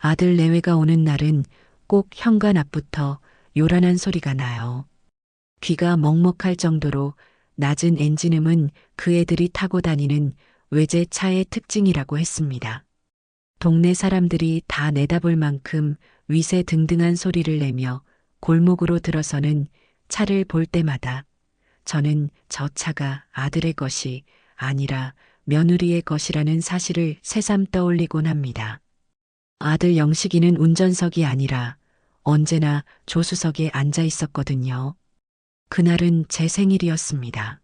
아들 내외가 오는 날은 꼭 현관 앞부터 요란한 소리가 나요. 귀가 먹먹할 정도로 낮은 엔진음은 그 애들이 타고 다니는 외제차의 특징이라고 했습니다. 동네 사람들이 다 내다볼 만큼 위세등등한 소리를 내며 골목으로 들어서는 차를 볼 때마다 저는 저 차가 아들의 것이 아니라 며느리의 것이라는 사실을 새삼 떠올리곤 합니다. 아들 영식이는 운전석이 아니라 언제나 조수석에 앉아 있었거든요. 그날은 제 생일이었습니다.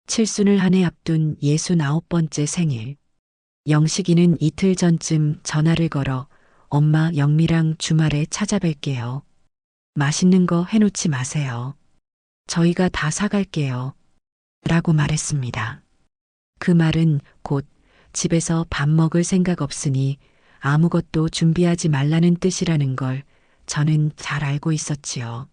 칠순을 한 해 앞둔 69번째 생일. 영식이는 이틀 전쯤 전화를 걸어 엄마 영미랑 주말에 찾아뵐게요. 맛있는 거 해놓지 마세요. 저희가 다 사갈게요. 라고 말했습니다. 그 말은 곧 집에서 밥 먹을 생각 없으니 아무것도 준비하지 말라는 뜻이라는 걸 저는 잘 알고 있었지요.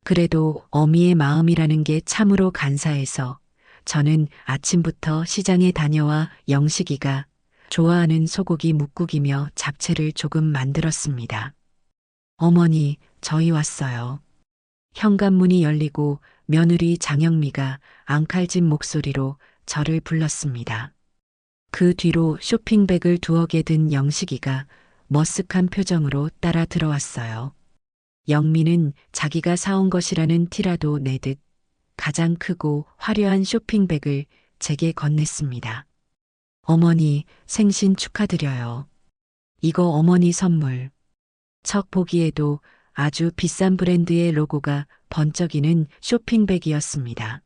그래도 어미의 마음이라는 게 참으로 간사해서 저는 아침부터 시장에 다녀와 영식이가 좋아하는 소고기 뭇국이며 잡채를 조금 만들었습니다. 어머니, 저희 왔어요. 현관문이 열리고 며느리 장영미가 앙칼진 목소리로 저를 불렀습니다. 그 뒤로 쇼핑백을 두어 개 든 영식이가 머쓱한 표정으로 따라 들어왔어요. 영미는 자기가 사온 것이라는 티라도 내듯 가장 크고 화려한 쇼핑백을 제게 건넸습니다. 어머니, 생신 축하드려요. 이거 어머니 선물. 척 보기에도 아주 비싼 브랜드의 로고가 번쩍이는 쇼핑백이었습니다.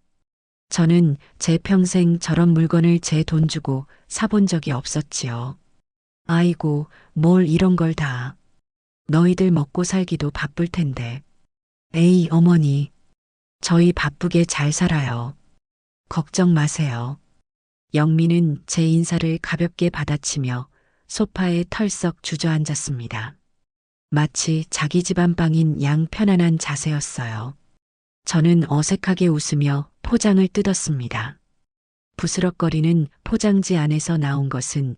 저는 제 평생 저런 물건을 제 돈 주고 사본 적이 없었지요. 아이고, 뭘 이런 걸 다. 너희들 먹고 살기도 바쁠 텐데. 에이, 어머니. 저희 바쁘게 잘 살아요. 걱정 마세요. 영미는 제 인사를 가볍게 받아치며 소파에 털썩 주저앉았습니다. 마치 자기 집 안방인 양 편안한 자세였어요. 저는 어색하게 웃으며 포장을 뜯었습니다. 부스럭거리는 포장지 안에서 나온 것은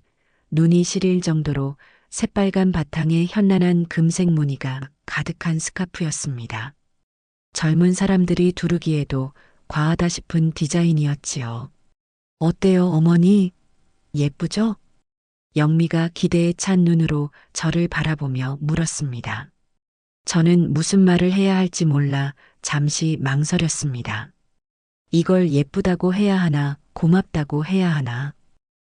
눈이 시릴 정도로 새빨간 바탕에 현란한 금색 무늬가 가득한 스카프였습니다. 젊은 사람들이 두르기에도 과하다 싶은 디자인이었지요. 어때요, 어머니? 예쁘죠? 영미가 기대에 찬 눈으로 저를 바라보며 물었습니다. 저는 무슨 말을 해야 할지 몰라 잠시 망설였습니다. 이걸 예쁘다고 해야 하나, 고맙다고 해야 하나.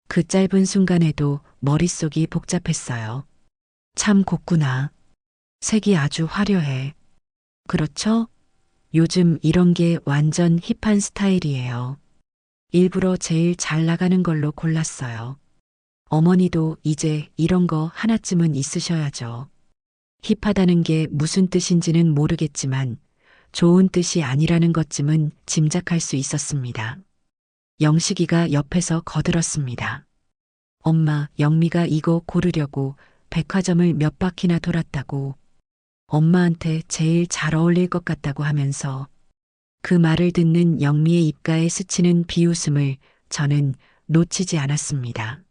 그 짧은 순간에도 머릿속이 복잡했어요. 참 곱구나. 색이 아주 화려해. 그렇죠? 요즘 이런 게 완전 힙한 스타일이에요. 일부러 제일 잘 나가는 걸로 골랐어요. 어머니도 이제 이런 거 하나쯤은 있으셔야죠. 힙하다는 게 무슨 뜻인지는 모르겠지만 좋은 뜻이 아니라는 것쯤은 짐작할 수 있었습니다. 영식이가 옆에서 거들었습니다. 엄마, 영미가 이거 고르려고 백화점을 몇 바퀴나 돌았다고. 엄마한테 제일 잘 어울릴 것 같다고 하면서 그 말을 듣는 영미의 입가에 스치는 비웃음을 저는 놓치지 않았습니다.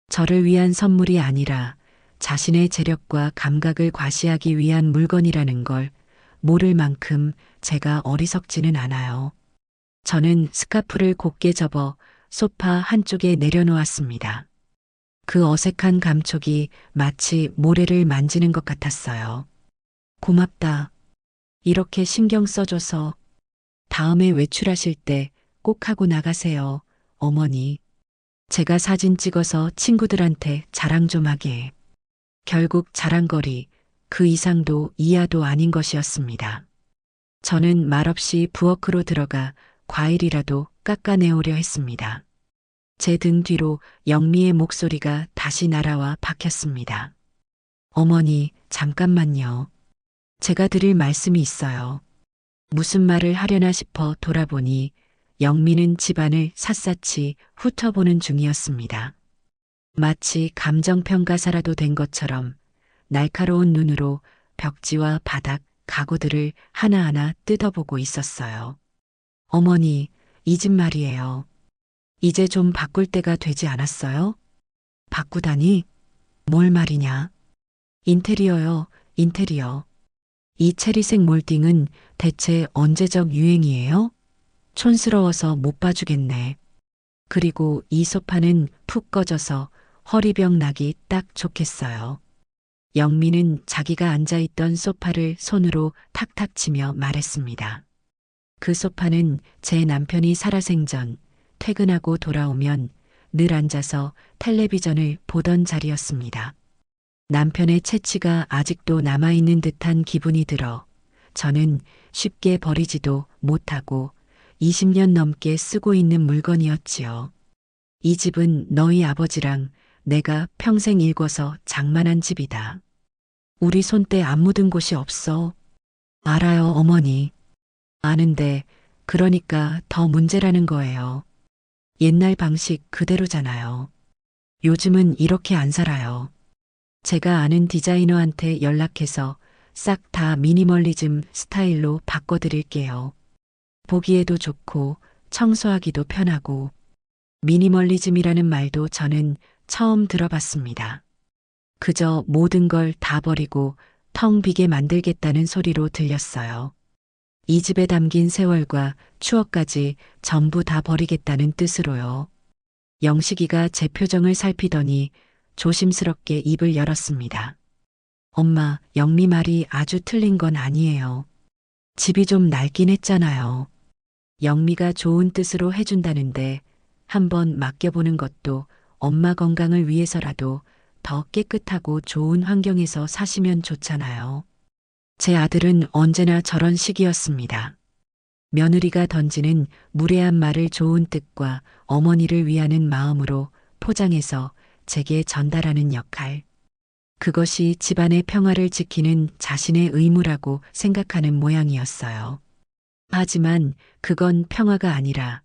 저를 위한 선물이 아니라 자신의 재력과 감각을 과시하기 위한 물건이라는 걸 모를 만큼 제가 어리석지는 않아요. 저는 스카프를 곧게 접어 소파 한쪽에 내려놓았습니다. 그 어색한 감촉이 마치 모래를 만지는 것 같았어요. 고맙다. 이렇게 신경 써줘서 다음에 외출하실 때 꼭 하고 나가세요, 어머니. 제가 사진 찍어서 친구들한테 자랑 좀 하게. 결국 자랑거리 그 이상도 이하도 아닌 것이었습니다. 저는 말없이 부엌으로 들어가 과일이라도 깎아내오려 했습니다. 제 등 뒤로 영미의 목소리가 다시 날아와 박혔습니다. 어머니, 잠깐만요. 제가 드릴 말씀이 있어요. 무슨 말을 하려나 싶어 돌아보니 영미는 집안을 샅샅이 훑어보는 중이었습니다. 마치 감정평가사라도 된 것처럼 날카로운 눈으로 벽지와 바닥, 가구들을 하나하나 뜯어보고 있었어요. 어머니, 이 집 말이에요. 이제 좀 바꿀 때가 되지 않았어요? 바꾸다니? 뭘 말이냐? 인테리어요, 인테리어. 이 체리색 몰딩은 대체 언제적 유행이에요? 촌스러워서 못 봐주겠네. 그리고 이 소파는 푹 꺼져서 허리병 나기 딱 좋겠어요. 영미는 자기가 앉아있던 소파를 손으로 탁탁 치며 말했습니다. 그 소파는 제 남편이 살아생전 퇴근하고 돌아오면 늘 앉아서 텔레비전을 보던 자리였습니다. 남편의 채취가 아직도 남아있는 듯한 기분이 들어 저는 쉽게 버리지도 못하고 20년 넘게 쓰고 있는 물건이었지요. 이 집은 너희 아버지랑 내가 평생 일궈서 장만한 집이다. 우리 손때 안 묻은 곳이 없어. 알아요, 어머니. 아는데, 그러니까 더 문제라는 거예요. 옛날 방식 그대로잖아요. 요즘은 이렇게 안 살아요. 제가 아는 디자이너한테 연락해서 싹 다 미니멀리즘 스타일로 바꿔드릴게요. 보기에도 좋고 청소하기도 편하고 미니멀리즘이라는 말도 저는 처음 들어봤습니다. 그저 모든 걸 다 버리고 텅 비게 만들겠다는 소리로 들렸어요. 이 집에 담긴 세월과 추억까지 전부 다 버리겠다는 뜻으로요. 영식이가 제 표정을 살피더니 조심스럽게 입을 열었습니다. 엄마, 영미 말이 아주 틀린 건 아니에요. 집이 좀 낡긴 했잖아요. 영미가 좋은 뜻으로 해준다는데 한번 맡겨보는 것도 엄마 건강을 위해서라도 더 깨끗하고 좋은 환경에서 사시면 좋잖아요. 제 아들은 언제나 저런 식이었습니다. 며느리가 던지는 무례한 말을 좋은 뜻과 어머니를 위하는 마음으로 포장해서 제게 전달하는 역할. 그것이 집안의 평화를 지키는 자신의 의무라고 생각하는 모양이었어요. 하지만 그건 평화가 아니라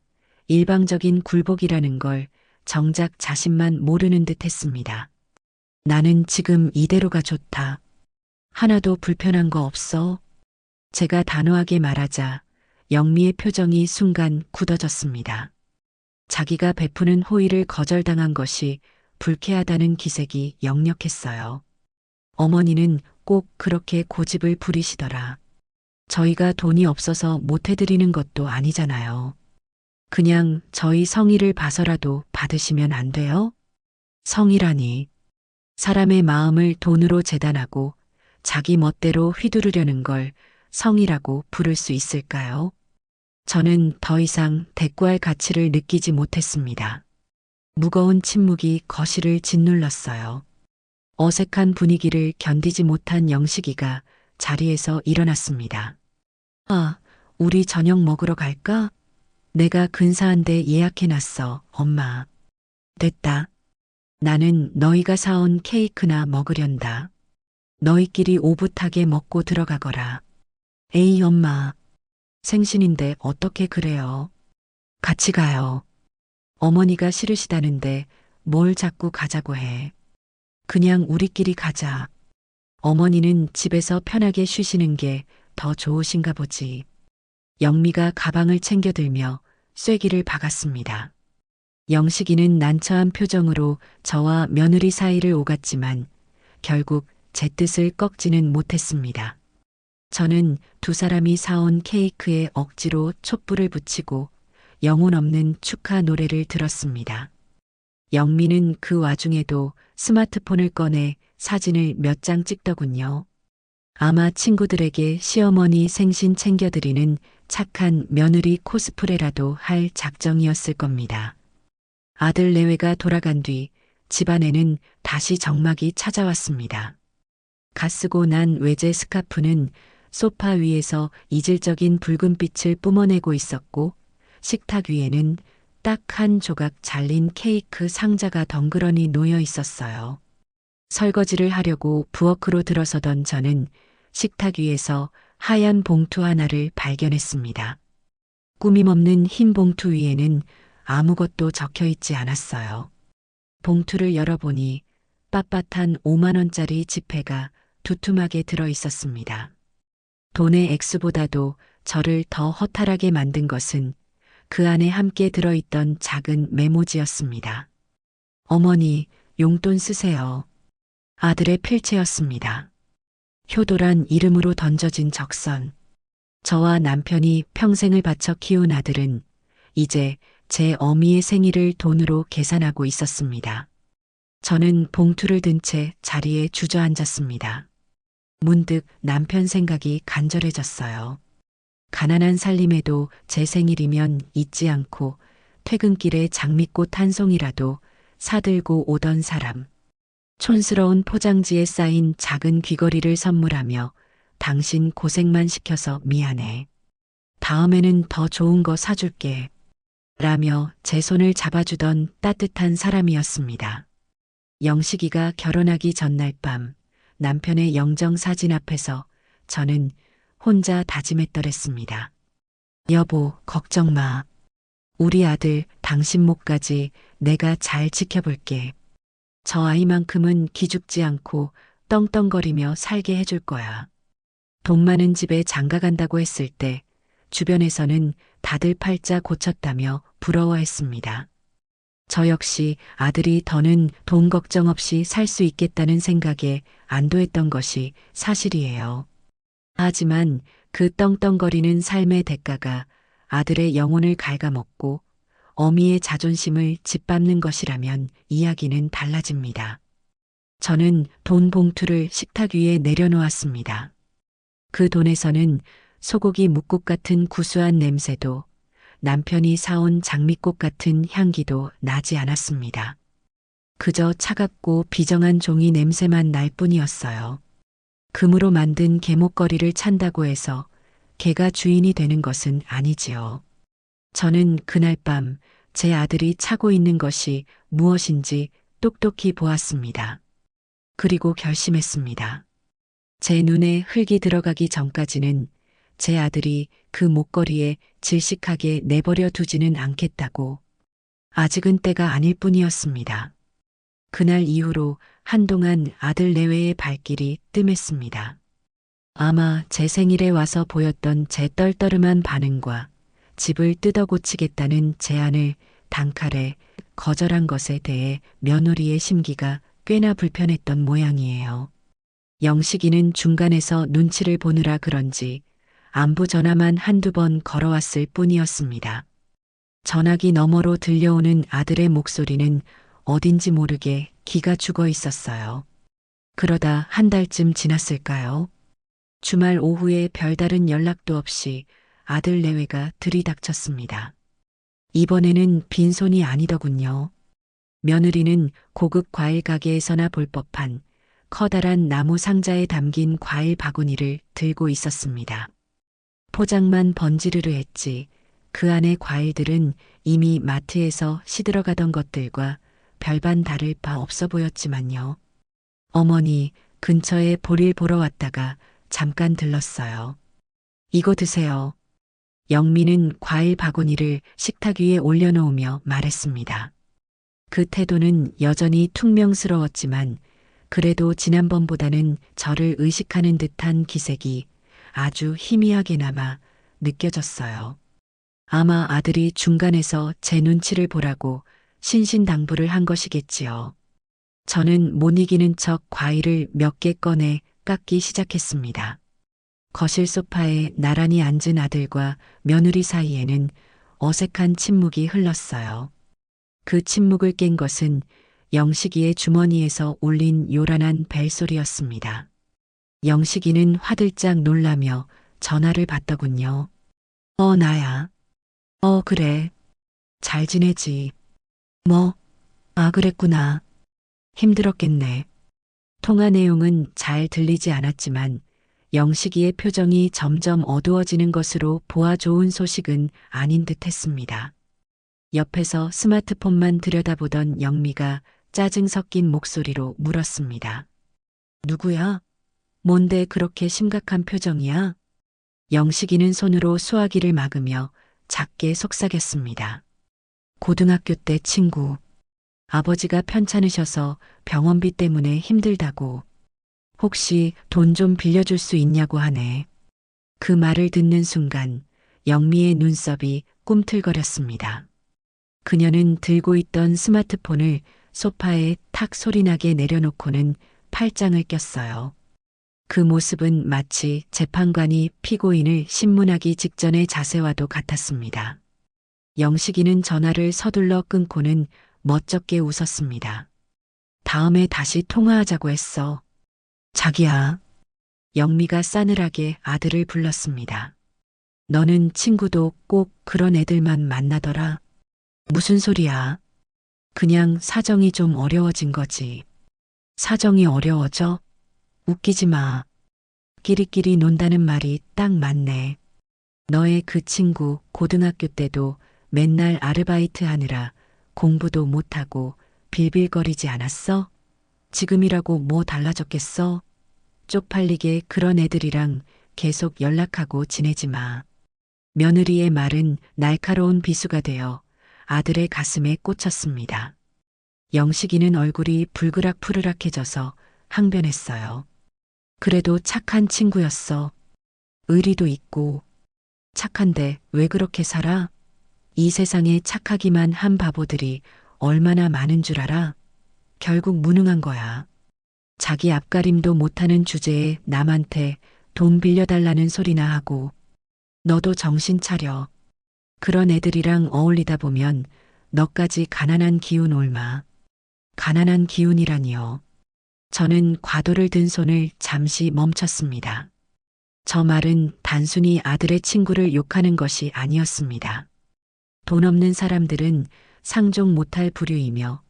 일방적인 굴복이라는 걸 정작 자신만 모르는 듯 했습니다. 나는 지금 이대로가 좋다. 하나도 불편한 거 없어? 제가 단호하게 말하자 영미의 표정이 순간 굳어졌습니다. 자기가 베푸는 호의를 거절당한 것이 불쾌하다는 기색이 역력했어요. 어머니는 꼭 그렇게 고집을 부리시더라. 저희가 돈이 없어서 못 해드리는 것도 아니잖아요. 그냥 저희 성의를 봐서라도 받으시면 안 돼요? 성의라니. 사람의 마음을 돈으로 재단하고 자기 멋대로 휘두르려는 걸 성의라고 부를 수 있을까요? 저는 더 이상 대꾸할 가치를 느끼지 못했습니다. 무거운 침묵이 거실을 짓눌렀어요. 어색한 분위기를 견디지 못한 영식이가 자리에서 일어났습니다. 아, 우리 저녁 먹으러 갈까? 내가 근사한 데 예약해놨어, 엄마. 됐다. 나는 너희가 사온 케이크나 먹으련다. 너희끼리 오붓하게 먹고 들어가거라. 에이, 엄마. 생신인데 어떻게 그래요? 같이 가요. 어머니가 싫으시다는데 뭘 자꾸 가자고 해. 그냥 우리끼리 가자. 어머니는 집에서 편하게 쉬시는 게 더 좋으신가 보지. 영미가 가방을 챙겨들며 쐐기를 박았습니다. 영식이는 난처한 표정으로 저와 며느리 사이를 오갔지만 결국 제 뜻을 꺾지는 못했습니다. 저는 두 사람이 사온 케이크에 억지로 촛불을 붙이고 영혼 없는 축하 노래를 들었습니다. 영미는 그 와중에도 스마트폰을 꺼내 사진을 몇 장 찍더군요. 아마 친구들에게 시어머니 생신 챙겨드리는 착한 며느리 코스프레라도 할 작정이었을 겁니다. 아들 내외가 돌아간 뒤 집안에는 다시 적막이 찾아왔습니다. 갓쓰고 난 외제 스카프는 소파 위에서 이질적인 붉은빛을 뿜어내고 있었고 식탁 위에는 딱 한 조각 잘린 케이크 상자가 덩그러니 놓여 있었어요. 설거지를 하려고 부엌으로 들어서던 저는 식탁 위에서 하얀 봉투 하나를 발견했습니다. 꾸밈없는 흰 봉투 위에는 아무것도 적혀 있지 않았어요. 봉투를 열어보니 빳빳한 5만 원짜리 지폐가 두툼하게 들어 있었습니다. 돈의 액수보다도 저를 더 허탈하게 만든 것은 그 안에 함께 들어있던 작은 메모지였습니다. 어머니, 용돈 쓰세요. 아들의 필체였습니다. 효도란 이름으로 던져진 적선. 저와 남편이 평생을 바쳐 키운 아들은 이제 제 어미의 생일을 돈으로 계산하고 있었습니다. 저는 봉투를 든 채 자리에 주저앉았습니다. 문득 남편 생각이 간절해졌어요. 가난한 살림에도 제 생일이면 잊지 않고 퇴근길에 장미꽃 한 송이라도 사들고 오던 사람. 촌스러운 포장지에 쌓인 작은 귀걸이를 선물하며 당신 고생만 시켜서 미안해. 다음에는 더 좋은 거 사줄게. 라며 제 손을 잡아주던 따뜻한 사람이었습니다. 영식이가 결혼하기 전날 밤 남편의 영정사진 앞에서 저는 혼자 다짐했더랬습니다. 여보, 걱정 마. 우리 아들 당신 목까지 내가 잘 지켜볼게. 저 아이만큼은 기죽지 않고 떵떵거리며 살게 해줄 거야. 돈 많은 집에 장가간다고 했을 때 주변에서는 다들 팔자 고쳤다며 부러워했습니다. 저 역시 아들이 더는 돈 걱정 없이 살 수 있겠다는 생각에 안도했던 것이 사실이에요. 하지만 그 떵떵거리는 삶의 대가가 아들의 영혼을 갉아먹고 어미의 자존심을 짓밟는 것이라면 이야기는 달라집니다. 저는 돈 봉투를 식탁 위에 내려놓았습니다. 그 돈에서는 소고기 묵국 같은 구수한 냄새도 남편이 사온 장미꽃 같은 향기도 나지 않았습니다. 그저 차갑고 비정한 종이 냄새만 날 뿐이었어요. 금으로 만든 개목걸이를 찬다고 해서 개가 주인이 되는 것은 아니지요. 저는 그날 밤 제 아들이 차고 있는 것이 무엇인지 똑똑히 보았습니다. 그리고 결심했습니다. 제 눈에 흙이 들어가기 전까지는 제 아들이 그 목걸이에 질식하게 내버려 두지는 않겠다고. 아직은 때가 아닐 뿐이었습니다. 그날 이후로 한동안 아들 내외의 발길이 뜸했습니다. 아마 제 생일에 와서 보였던 제 떨떠름한 반응과 집을 뜯어 고치겠다는 제안을 단칼에 거절한 것에 대해 며느리의 심기가 꽤나 불편했던 모양이에요. 영식이는 중간에서 눈치를 보느라 그런지 안부 전화만 한두 번 걸어왔을 뿐이었습니다. 전화기 너머로 들려오는 아들의 목소리는 어딘지 모르게 기가 죽어 있었어요. 그러다 한 달쯤 지났을까요? 주말 오후에 별다른 연락도 없이 아들 내외가 들이닥쳤습니다. 이번에는 빈손이 아니더군요. 며느리는 고급 과일 가게에서나 볼 법한 커다란 나무 상자에 담긴 과일 바구니를 들고 있었습니다. 포장만 번지르르 했지 그 안의 과일들은 이미 마트에서 시들어가던 것들과 별반 다를 바 없어 보였지만요. 어머니 근처에 볼일 보러 왔다가 잠깐 들렀어요. 이거 드세요. 영미는 과일 바구니를 식탁 위에 올려놓으며 말했습니다. 그 태도는 여전히 퉁명스러웠지만 그래도 지난번보다는 저를 의식하는 듯한 기색이 아주 희미하게나마 느껴졌어요. 아마 아들이 중간에서 제 눈치를 보라고 신신당부를 한 것이겠지요. 저는 못 이기는 척 과일을 몇 개 꺼내 깎기 시작했습니다. 거실 소파에 나란히 앉은 아들과 며느리 사이에는 어색한 침묵이 흘렀어요. 그 침묵을 깬 것은 영식이의 주머니에서 울린 요란한 벨소리였습니다. 영식이는 화들짝 놀라며 전화를 받더군요. 나야. 그래. 잘 지내지. 뭐? 아, 그랬구나. 힘들었겠네. 통화 내용은 잘 들리지 않았지만 영식이의 표정이 점점 어두워지는 것으로 보아 좋은 소식은 아닌 듯 했습니다. 옆에서 스마트폰만 들여다보던 영미가 짜증 섞인 목소리로 물었습니다. 누구야? 뭔데 그렇게 심각한 표정이야? 영식이는 손으로 수화기를 막으며 작게 속삭였습니다. 고등학교 때 친구. 아버지가 편찮으셔서 병원비 때문에 힘들다고. 혹시 돈 좀 빌려줄 수 있냐고 하네. 그 말을 듣는 순간 영미의 눈썹이 꿈틀거렸습니다. 그녀는 들고 있던 스마트폰을 소파에 탁 소리나게 내려놓고는 팔짱을 꼈어요. 그 모습은 마치 재판관이 피고인을 신문하기 직전의 자세와도 같았습니다. 영식이는 전화를 서둘러 끊고는 멋쩍게 웃었습니다. 다음에 다시 통화하자고 했어. 자기야. 영미가 싸늘하게 아들을 불렀습니다. 너는 친구도 꼭 그런 애들만 만나더라. 무슨 소리야? 그냥 사정이 좀 어려워진 거지. 사정이 어려워져? 웃기지 마. 끼리끼리 논다는 말이 딱 맞네. 너의 그 친구 고등학교 때도 맨날 아르바이트 하느라 공부도 못하고 빌빌거리지 않았어? 지금이라고 뭐 달라졌겠어? 쪽팔리게 그런 애들이랑 계속 연락하고 지내지 마. 며느리의 말은 날카로운 비수가 되어 아들의 가슴에 꽂혔습니다. 영식이는 얼굴이 불그락푸르락해져서 항변했어요. 그래도 착한 친구였어. 의리도 있고. 착한데 왜 그렇게 살아? 이 세상에 착하기만 한 바보들이 얼마나 많은 줄 알아? 결국 무능한 거야. 자기 앞가림도 못하는 주제에 남한테 돈 빌려달라는 소리나 하고. 너도 정신 차려. 그런 애들이랑 어울리다 보면 너까지 가난한 기운 옮아. 가난한 기운이라니요. 저는 과도를 든 손을 잠시 멈췄습니다. 저 말은 단순히 아들의 친구를 욕하는 것이 아니었습니다. 돈 없는 사람들은 상종 못할 부류이며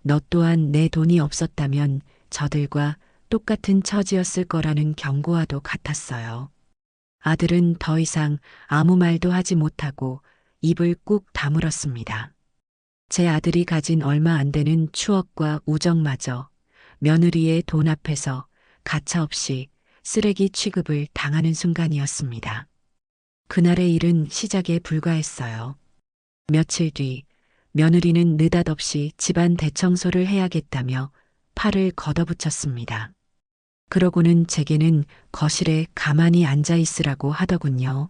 너 또한 내 돈이 없었다면 저들과 똑같은 처지였을 거라는 경고와도 같았어요. 아들은 더 이상 아무 말도 하지 못하고 입을 꾹 다물었습니다. 제 아들이 가진 얼마 안 되는 추억과 우정마저 며느리의 돈 앞에서 가차없이 쓰레기 취급을 당하는 순간이었습니다. 그날의 일은 시작에 불과했어요. 며칠 뒤 며느리는 느닷없이 집안 대청소를 해야겠다며 팔을 걷어붙였습니다. 그러고는 제게는 거실에 가만히 앉아 있으라고 하더군요.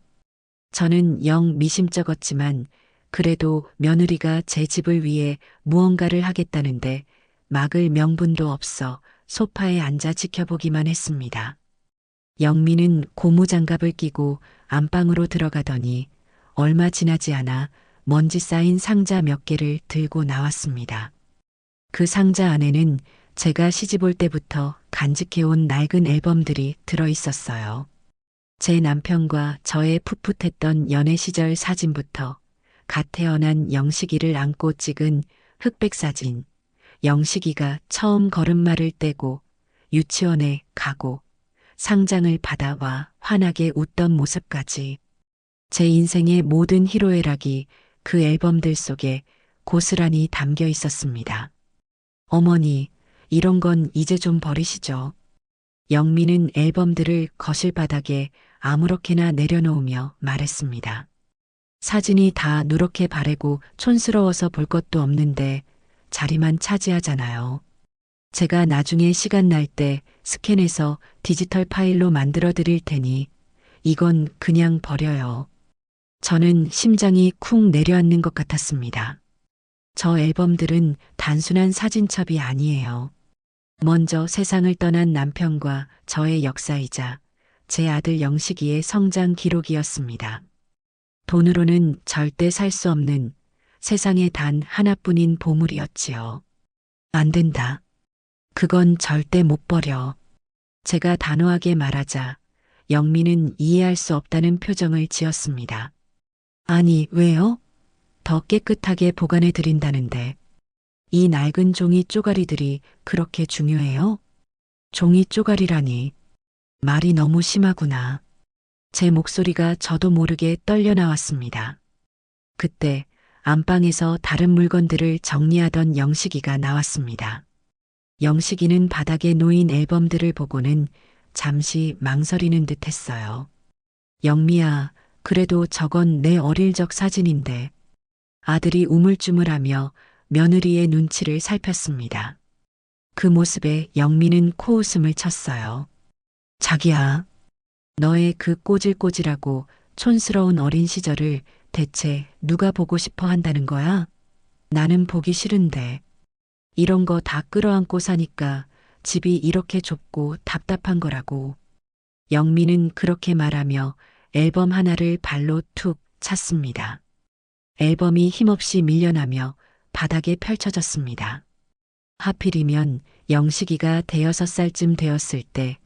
저는 영 미심쩍었지만 그래도 며느리가 제 집을 위해 무언가를 하겠다는데 막을 명분도 없어 소파에 앉아 지켜보기만 했습니다. 영미는 고무장갑을 끼고 안방으로 들어가더니 얼마 지나지 않아 먼지 쌓인 상자 몇 개를 들고 나왔습니다. 그 상자 안에는 제가 시집올 때부터 간직해온 낡은 앨범들이 들어 있었어요. 제 남편과 저의 풋풋했던 연애 시절 사진부터 갓 태어난 영식이를 안고 찍은 흑백 사진, 영식이가 처음 걸음마를 떼고 유치원에 가고 상장을 받아와 환하게 웃던 모습까지 제 인생의 모든 희로애락이 그 앨범들 속에 고스란히 담겨 있었습니다. 어머니, 이런 건 이제 좀 버리시죠. 영미는 앨범들을 거실 바닥에 아무렇게나 내려놓으며 말했습니다. 사진이 다 누렇게 바래고 촌스러워서 볼 것도 없는데 자리만 차지하잖아요. 제가 나중에 시간 날 때 스캔해서 디지털 파일로 만들어 드릴 테니 이건 그냥 버려요. 저는 심장이 쿵 내려앉는 것 같았습니다. 저 앨범들은 단순한 사진첩이 아니에요. 먼저 세상을 떠난 남편과 저의 역사이자 제 아들 영식이의 성장 기록이었습니다. 돈으로는 절대 살 수 없는 세상에 단 하나뿐인 보물이었지요. 안 된다. 그건 절대 못 버려. 제가 단호하게 말하자 영미는 이해할 수 없다는 표정을 지었습니다. 아니, 왜요? 더 깨끗하게 보관해 드린다는데. 이 낡은 종이 쪼가리들이 그렇게 중요해요? 종이 쪼가리라니. 말이 너무 심하구나. 제 목소리가 저도 모르게 떨려 나왔습니다. 그때 안방에서 다른 물건들을 정리하던 영식이가 나왔습니다. 영식이는 바닥에 놓인 앨범들을 보고는 잠시 망설이는 듯 했어요. 영미야, 그래도 저건 내 어릴 적 사진인데. 아들이 우물쭈물하며 며느리의 눈치를 살폈습니다. 그 모습에 영미는 코웃음을 쳤어요. 자기야, 너의 그 꼬질꼬질하고 촌스러운 어린 시절을 대체 누가 보고 싶어 한다는 거야? 나는 보기 싫은데. 이런 거 다 끌어안고 사니까 집이 이렇게 좁고 답답한 거라고. 영미는 그렇게 말하며 앨범 하나를 발로 툭 찼습니다. 앨범이 힘없이 밀려나며 바닥에 펼쳐졌습니다. 하필이면 영식이가 대여섯 살쯤 되었을 때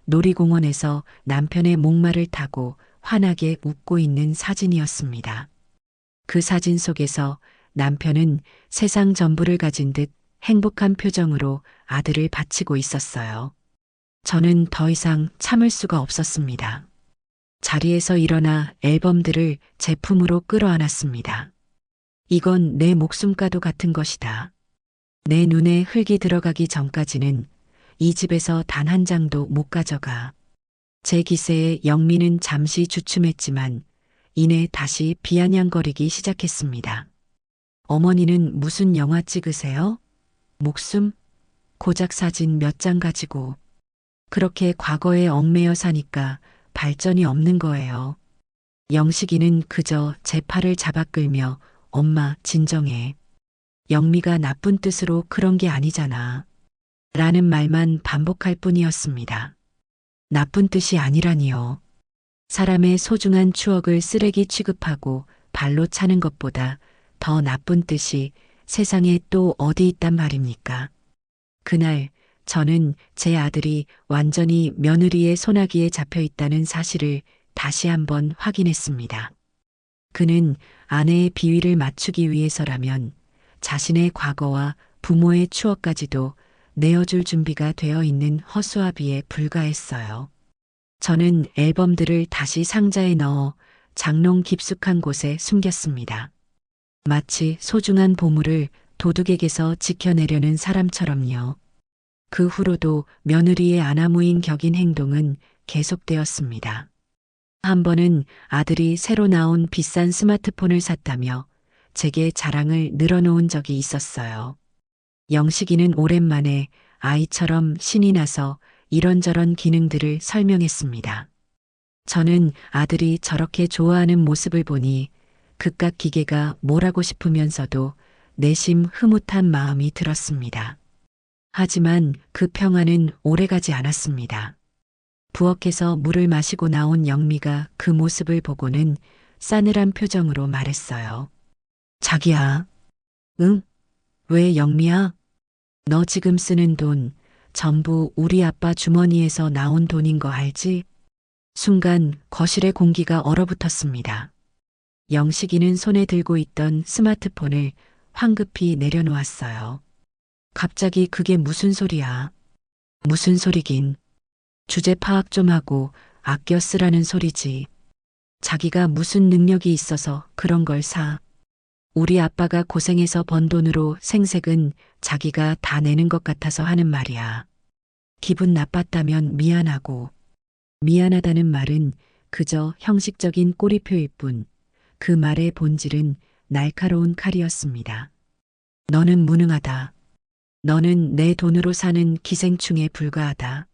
놀이공원에서 남편의 목마를 타고 환하게 웃고 있는 사진이었습니다. 그 사진 속에서 남편은 세상 전부를 가진 듯 행복한 표정으로 아들을 바치고 있었어요. 저는 더 이상 참을 수가 없었습니다. 자리에서 일어나 앨범들을 제품으로 끌어안았습니다. 이건 내 목숨과도 같은 것이다. 내 눈에 흙이 들어가기 전까지는 이 집에서 단 한 장도 못 가져가. 제 기세에 영미는 잠시 주춤했지만 이내 다시 비아냥거리기 시작했습니다. 어머니는 무슨 영화 찍으세요? 목숨? 고작 사진 몇 장 가지고. 그렇게 과거에 얽매여 사니까 발전이 없는 거예요. 영식이는 그저 제 팔을 잡아 끌며 엄마 진정해. 영미가 나쁜 뜻으로 그런 게 아니잖아. 라는 말만 반복할 뿐이었습니다. 나쁜 뜻이 아니라니요. 사람의 소중한 추억을 쓰레기 취급하고 발로 차는 것보다 더 나쁜 뜻이 세상에 또 어디 있단 말입니까? 그날 저는 제 아들이 완전히 며느리의 소나기에 잡혀 있다는 사실을 다시 한번 확인했습니다. 그는 아내의 비위를 맞추기 위해서라면 자신의 과거와 부모의 추억까지도 내어줄 준비가 되어 있는 허수아비에 불과했어요. 저는 앨범들을 다시 상자에 넣어 장롱 깊숙한 곳에 숨겼습니다. 마치 소중한 보물을 도둑에게서 지켜내려는 사람처럼요. 그 후로도 며느리의 아나무인 격인 행동은 계속되었습니다. 한 번은 아들이 새로 나온 비싼 스마트폰을 샀다며 제게 자랑을 늘어놓은 적이 있었어요. 영식이는 오랜만에 아이처럼 신이 나서 이런저런 기능들을 설명했습니다. 저는 아들이 저렇게 좋아하는 모습을 보니 그깟 기계가 뭐라고 싶으면서도 내심 흐뭇한 마음이 들었습니다. 하지만 그 평화는 오래가지 않았습니다. 부엌에서 물을 마시고 나온 영미가 그 모습을 보고는 싸늘한 표정으로 말했어요. 자기야. 응? 왜 영미야? 너 지금 쓰는 돈 전부 우리 아빠 주머니에서 나온 돈인 거 알지? 순간 거실의 공기가 얼어붙었습니다. 영식이는 손에 들고 있던 스마트폰을 황급히 내려놓았어요. 갑자기 그게 무슨 소리야? 무슨 소리긴. 주제 파악 좀 하고 아껴 쓰라는 소리지. 자기가 무슨 능력이 있어서 그런 걸 사. 우리 아빠가 고생해서 번 돈으로 생색은 자기가 다 내는 것 같아서 하는 말이야. 기분 나빴다면 미안하고. 미안하다는 말은 그저 형식적인 꼬리표일 뿐 그 말의 본질은 날카로운 칼이었습니다. 너는 무능하다. 너는 내 돈으로 사는 기생충에 불과하다.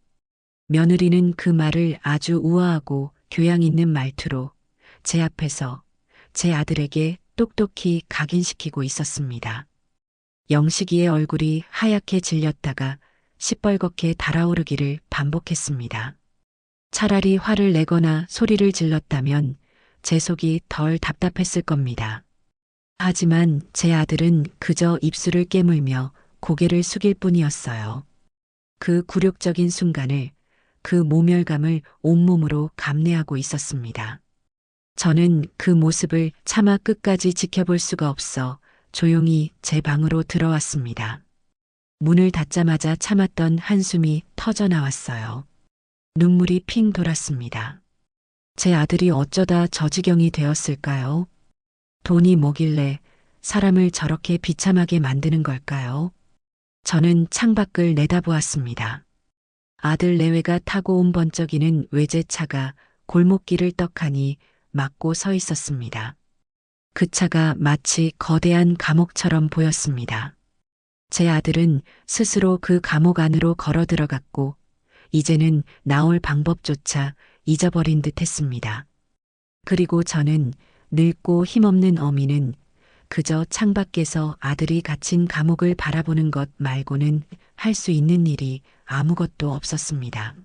며느리는 그 말을 아주 우아하고 교양 있는 말투로 제 앞에서 제 아들에게 똑똑히 각인시키고 있었습니다. 영식이의 얼굴이 하얗게 질렸다가 시뻘겋게 달아오르기를 반복했습니다. 차라리 화를 내거나 소리를 질렀다면 제 속이 덜 답답했을 겁니다. 하지만 제 아들은 그저 입술을 깨물며 고개를 숙일 뿐이었어요. 그 굴욕적인 순간을, 그 모멸감을 온몸으로 감내하고 있었습니다. 저는 그 모습을 차마 끝까지 지켜볼 수가 없어 조용히 제 방으로 들어왔습니다. 문을 닫자마자 참았던 한숨이 터져 나왔어요. 눈물이 핑 돌았습니다. 제 아들이 어쩌다 저 지경이 되었을까요? 돈이 뭐길래 사람을 저렇게 비참하게 만드는 걸까요? 저는 창밖을 내다보았습니다. 아들 내외가 타고 온 번쩍이는 외제차가 골목길을 떡하니 막고 서 있었습니다. 그 차가 마치 거대한 감옥처럼 보였습니다. 제 아들은 스스로 그 감옥 안으로 걸어 들어갔고 이제는 나올 방법조차 잊어버린 듯 했습니다. 그리고 저는 늙고 힘없는 어미는 그저 창밖에서 아들이 갇힌 감옥을 바라보는 것 말고는 할 수 있는 일이 아무것도 없었습니다.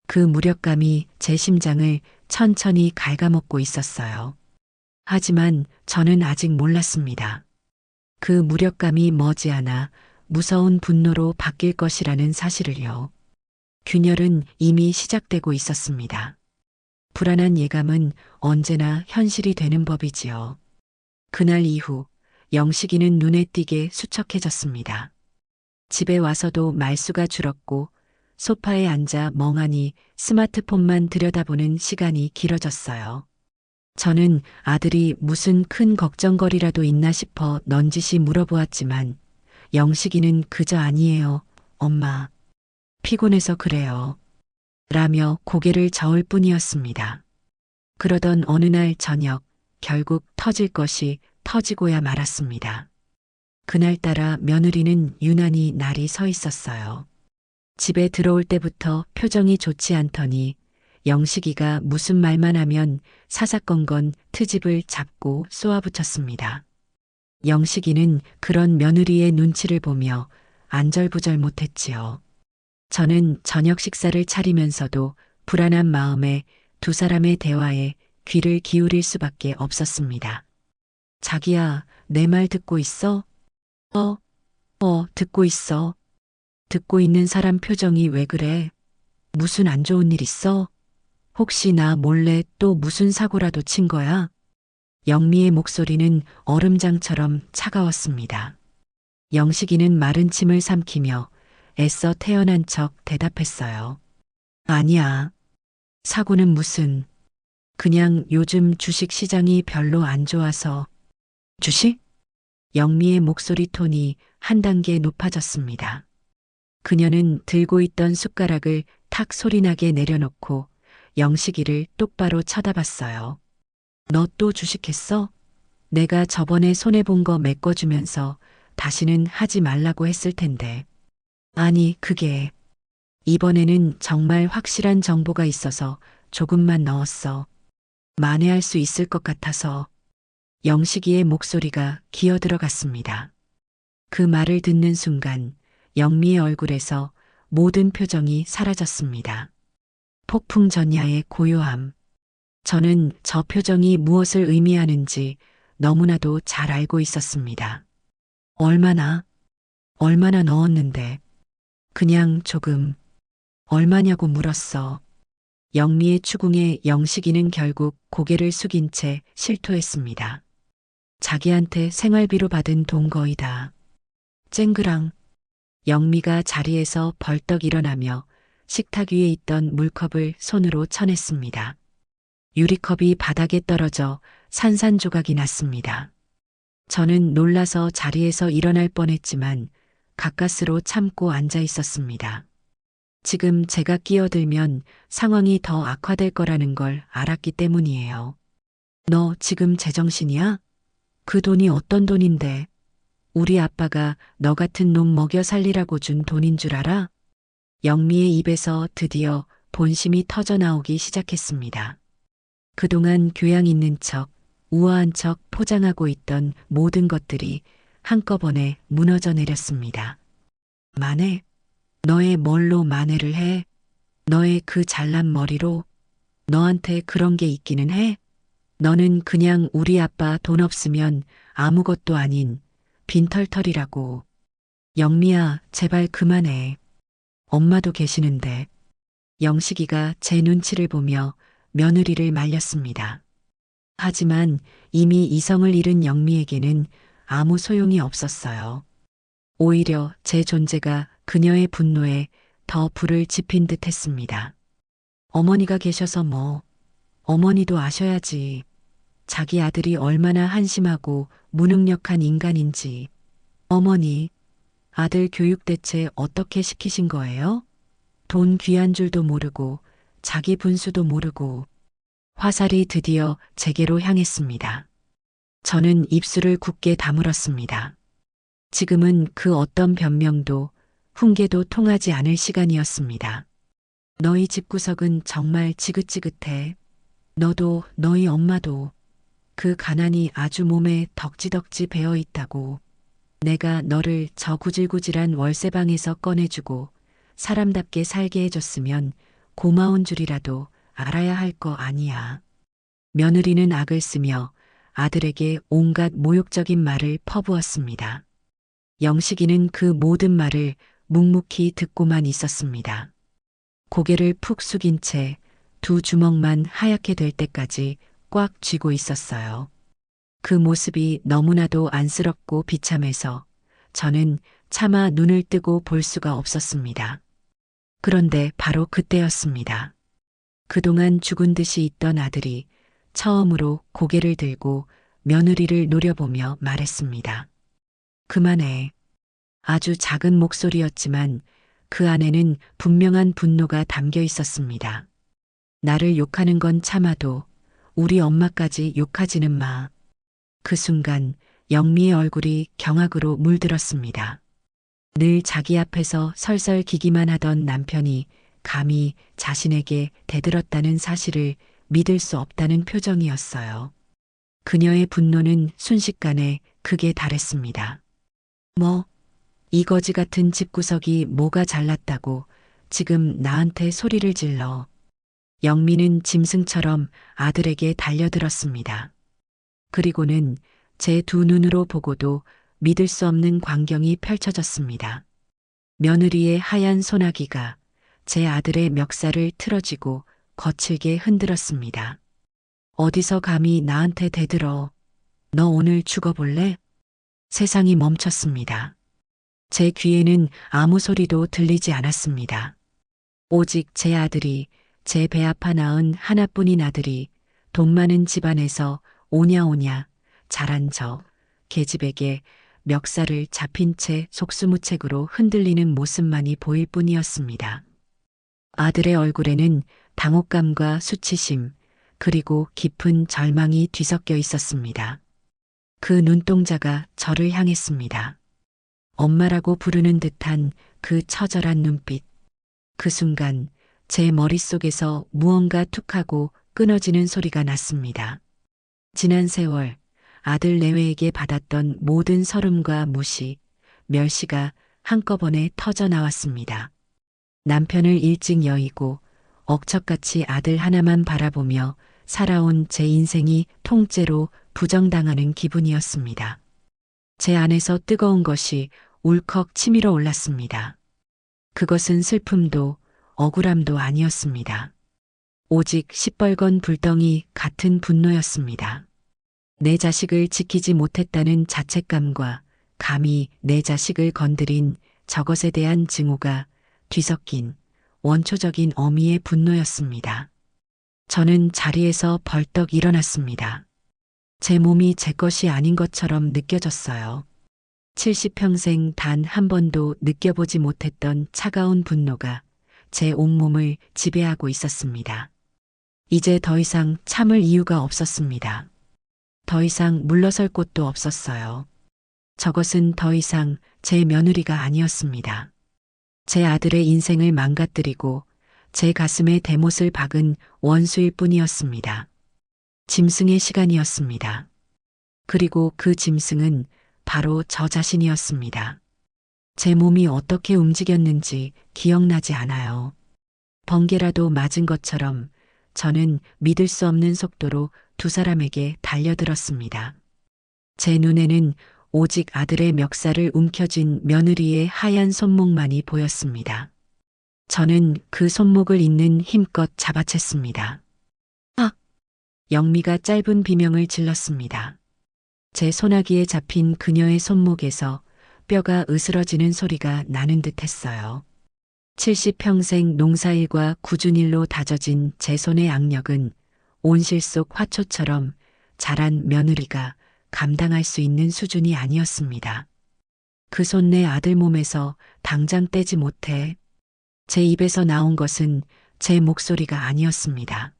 그 무력감이 제 심장을 천천히 갉아먹고 있었어요. 하지만 저는 아직 몰랐습니다. 그 무력감이 머지않아 무서운 분노로 바뀔 것이라는 사실을요. 균열은 이미 시작되고 있었습니다. 불안한 예감은 언제나 현실이 되는 법이지요. 그날 이후 영식이는 눈에 띄게 수척해졌습니다. 집에 와서도 말수가 줄었고 소파에 앉아 멍하니 스마트폰만 들여다보는 시간이 길어졌어요. 저는 아들이 무슨 큰 걱정거리라도 있나 싶어 넌지시 물어보았지만 영식이는 그저 아니에요, 엄마. 피곤해서 그래요. 라며 고개를 저을 뿐이었습니다. 그러던 어느 날 저녁 결국 터질 것이 터지고야 말았습니다. 그날따라 며느리는 유난히 날이 서 있었어요. 집에 들어올 때부터 표정이 좋지 않더니 영식이가 무슨 말만 하면 사사건건 트집을 잡고 쏘아붙였습니다. 영식이는 그런 며느리의 눈치를 보며 안절부절 못했지요. 저는 저녁 식사를 차리면서도 불안한 마음에 두 사람의 대화에 귀를 기울일 수밖에 없었습니다. 자기야, 내 말 듣고 있어? 듣고 있어. 듣고 있는 사람 표정이 왜 그래? 무슨 안 좋은 일 있어? 혹시 나 몰래 또 무슨 사고라도 친 거야? 영미의 목소리는 얼음장처럼 차가웠습니다. 영식이는 마른 침을 삼키며 애써 태어난 척 대답했어요. 아니야. 사고는 무슨. 그냥 요즘 주식 시장이 별로 안 좋아서. 주식? 영미의 목소리 톤이 한 단계 높아졌습니다. 그녀는 들고 있던 숟가락을 탁 소리나게 내려놓고 영식이를 똑바로 쳐다봤어요. 너 또 주식했어? 내가 저번에 손해본 거 메꿔주면서 다시는 하지 말라고 했을 텐데. 아니, 그게 이번에는 정말 확실한 정보가 있어서 조금만 넣었어. 만회할 수 있을 것 같아서. 영식이의 목소리가 기어들어갔습니다. 그 말을 듣는 순간 영미의 얼굴에서 모든 표정이 사라졌습니다. 폭풍전야의 고요함. 저는 저 표정이 무엇을 의미하는지 너무나도 잘 알고 있었습니다. 얼마나 넣었는데. 그냥 조금. 얼마냐고 물었어. 영미의 추궁에 영식이는 결국 고개를 숙인 채 실토했습니다. 자기한테 생활비로 받은 돈 거이다. 쨍그랑. 영미가 자리에서 벌떡 일어나며 식탁 위에 있던 물컵을 손으로 쳐냈습니다. 유리컵이 바닥에 떨어져 산산조각이 났습니다. 저는 놀라서 자리에서 일어날 뻔했지만 가까스로 참고 앉아 있었습니다. 지금 제가 끼어들면 상황이 더 악화될 거라는 걸 알았기 때문이에요. 너 지금 제정신이야? 그 돈이 어떤 돈인데? 우리 아빠가 너 같은 놈 먹여 살리라고 준 돈인 줄 알아? 영미의 입에서 드디어 본심이 터져 나오기 시작했습니다. 그동안 교양 있는 척, 우아한 척 포장하고 있던 모든 것들이 한꺼번에 무너져 내렸습니다. 만회? 너의 뭘로 만회를 해? 너의 그 잘난 머리로? 너한테 그런 게 있기는 해? 너는 그냥 우리 아빠 돈 없으면 아무것도 아닌 빈털털이라고. 영미야, 제발 그만해. 엄마도 계시는데. 영식이가 제 눈치를 보며 며느리를 말렸습니다. 하지만 이미 이성을 잃은 영미에게는 아무 소용이 없었어요. 오히려 제 존재가 그녀의 분노에 더 불을 지핀 듯 했습니다. 어머니가 계셔서 뭐, 어머니도 아셔야지. 자기 아들이 얼마나 한심하고 무능력한 인간인지. 어머니, 아들 교육 대체 어떻게 시키신 거예요? 돈 귀한 줄도 모르고 자기 분수도 모르고. 화살이 드디어 제게로 향했습니다. 저는 입술을 굳게 다물었습니다. 지금은 그 어떤 변명도 훈계도 통하지 않을 시간이었습니다. 너희 집구석은 정말 지긋지긋해. 너도 너희 엄마도. 그 가난이 아주 몸에 덕지덕지 배어 있다고. 내가 너를 저 구질구질한 월세방에서 꺼내주고 사람답게 살게 해줬으면 고마운 줄이라도 알아야 할 거 아니야. 며느리는 악을 쓰며 아들에게 온갖 모욕적인 말을 퍼부었습니다. 영식이는 그 모든 말을 묵묵히 듣고만 있었습니다. 고개를 푹 숙인 채 두 주먹만 하얗게 될 때까지 꽉 쥐고 있었어요. 그 모습이 너무나도 안쓰럽고 비참해서 저는 차마 눈을 뜨고 볼 수가 없었습니다. 그런데 바로 그때였습니다. 그동안 죽은 듯이 있던 아들이 처음으로 고개를 들고 며느리를 노려보며 말했습니다. 그만해. 아주 작은 목소리였지만 그 안에는 분명한 분노가 담겨 있었습니다. 나를 욕하는 건 참아도 우리 엄마까지 욕하지는 마. 그 순간 영미의 얼굴이 경악으로 물들었습니다. 늘 자기 앞에서 설설 기기만 하던 남편이 감히 자신에게 대들었다는 사실을 믿을 수 없다는 표정이었어요. 그녀의 분노는 순식간에 극에 달했습니다. 뭐, 이 거지 같은 집구석이 뭐가 잘났다고 지금 나한테 소리를 질러. 영미는 짐승처럼 아들에게 달려들었습니다. 그리고는 제 두 눈으로 보고도 믿을 수 없는 광경이 펼쳐졌습니다. 며느리의 하얀 소나기가 제 아들의 멱살을 틀어쥐고 거칠게 흔들었습니다. 어디서 감히 나한테 대들어. 너 오늘 죽어볼래? 세상이 멈췄습니다. 제 귀에는 아무 소리도 들리지 않았습니다. 오직 제 아들이, 제 배 아파 낳은 하나뿐인 아들이 돈 많은 집안에서 오냐오냐 자란 저 계집에게 멱살을 잡힌 채 속수무책으로 흔들리는 모습만이 보일 뿐이었습니다. 아들의 얼굴에는 당혹감과 수치심, 그리고 깊은 절망이 뒤섞여 있었습니다. 그 눈동자가 저를 향했습니다. 엄마라고 부르는 듯한 그 처절한 눈빛. 그 순간 제 머릿속에서 무언가 툭하고 끊어지는 소리가 났습니다. 지난 세월 아들 내외에게 받았던 모든 서름과 무시, 멸시가 한꺼번에 터져 나왔습니다. 남편을 일찍 여의고 억척같이 아들 하나만 바라보며 살아온 제 인생이 통째로 부정당하는 기분이었습니다. 제 안에서 뜨거운 것이 울컥 치밀어 올랐습니다. 그것은 슬픔도 억울함도 아니었습니다. 오직 시뻘건 불덩이 같은 분노였습니다. 내 자식을 지키지 못했다는 자책감과 감히 내 자식을 건드린 저것에 대한 증오가 뒤섞인 원초적인 어미의 분노였습니다. 저는 자리에서 벌떡 일어났습니다. 제 몸이 제 것이 아닌 것처럼 느껴졌어요. 70평생 단 한 번도 느껴보지 못했던 차가운 분노가 제 온몸을 지배하고 있었습니다. 이제 더 이상 참을 이유가 없었습니다. 더 이상 물러설 곳도 없었어요. 저것은 더 이상 제 며느리가 아니었습니다. 제 아들의 인생을 망가뜨리고 제 가슴에 대못을 박은 원수일 뿐이었습니다. 짐승의 시간이었습니다. 그리고 그 짐승은 바로 저 자신이었습니다. 제 몸이 어떻게 움직였는지 기억나지 않아요. 번개라도 맞은 것처럼 저는 믿을 수 없는 속도로 두 사람에게 달려들었습니다. 제 눈에는 오직 아들의 멱살을 움켜쥔 며느리의 하얀 손목만이 보였습니다. 저는 그 손목을 잇는 힘껏 잡아챘습니다. 아! 영미가 짧은 비명을 질렀습니다. 제 소나기에 잡힌 그녀의 손목에서 뼈가 으스러지는 소리가 나는 듯 했어요. 70평생 농사일과 굳은 일로 다져진 제 손의 악력은 온실 속 화초처럼 자란 며느리가 감당할 수 있는 수준이 아니었습니다. 그 손 내 아들 몸에서 당장 떼지 못해. 제 입에서 나온 것은 제 목소리가 아니었습니다.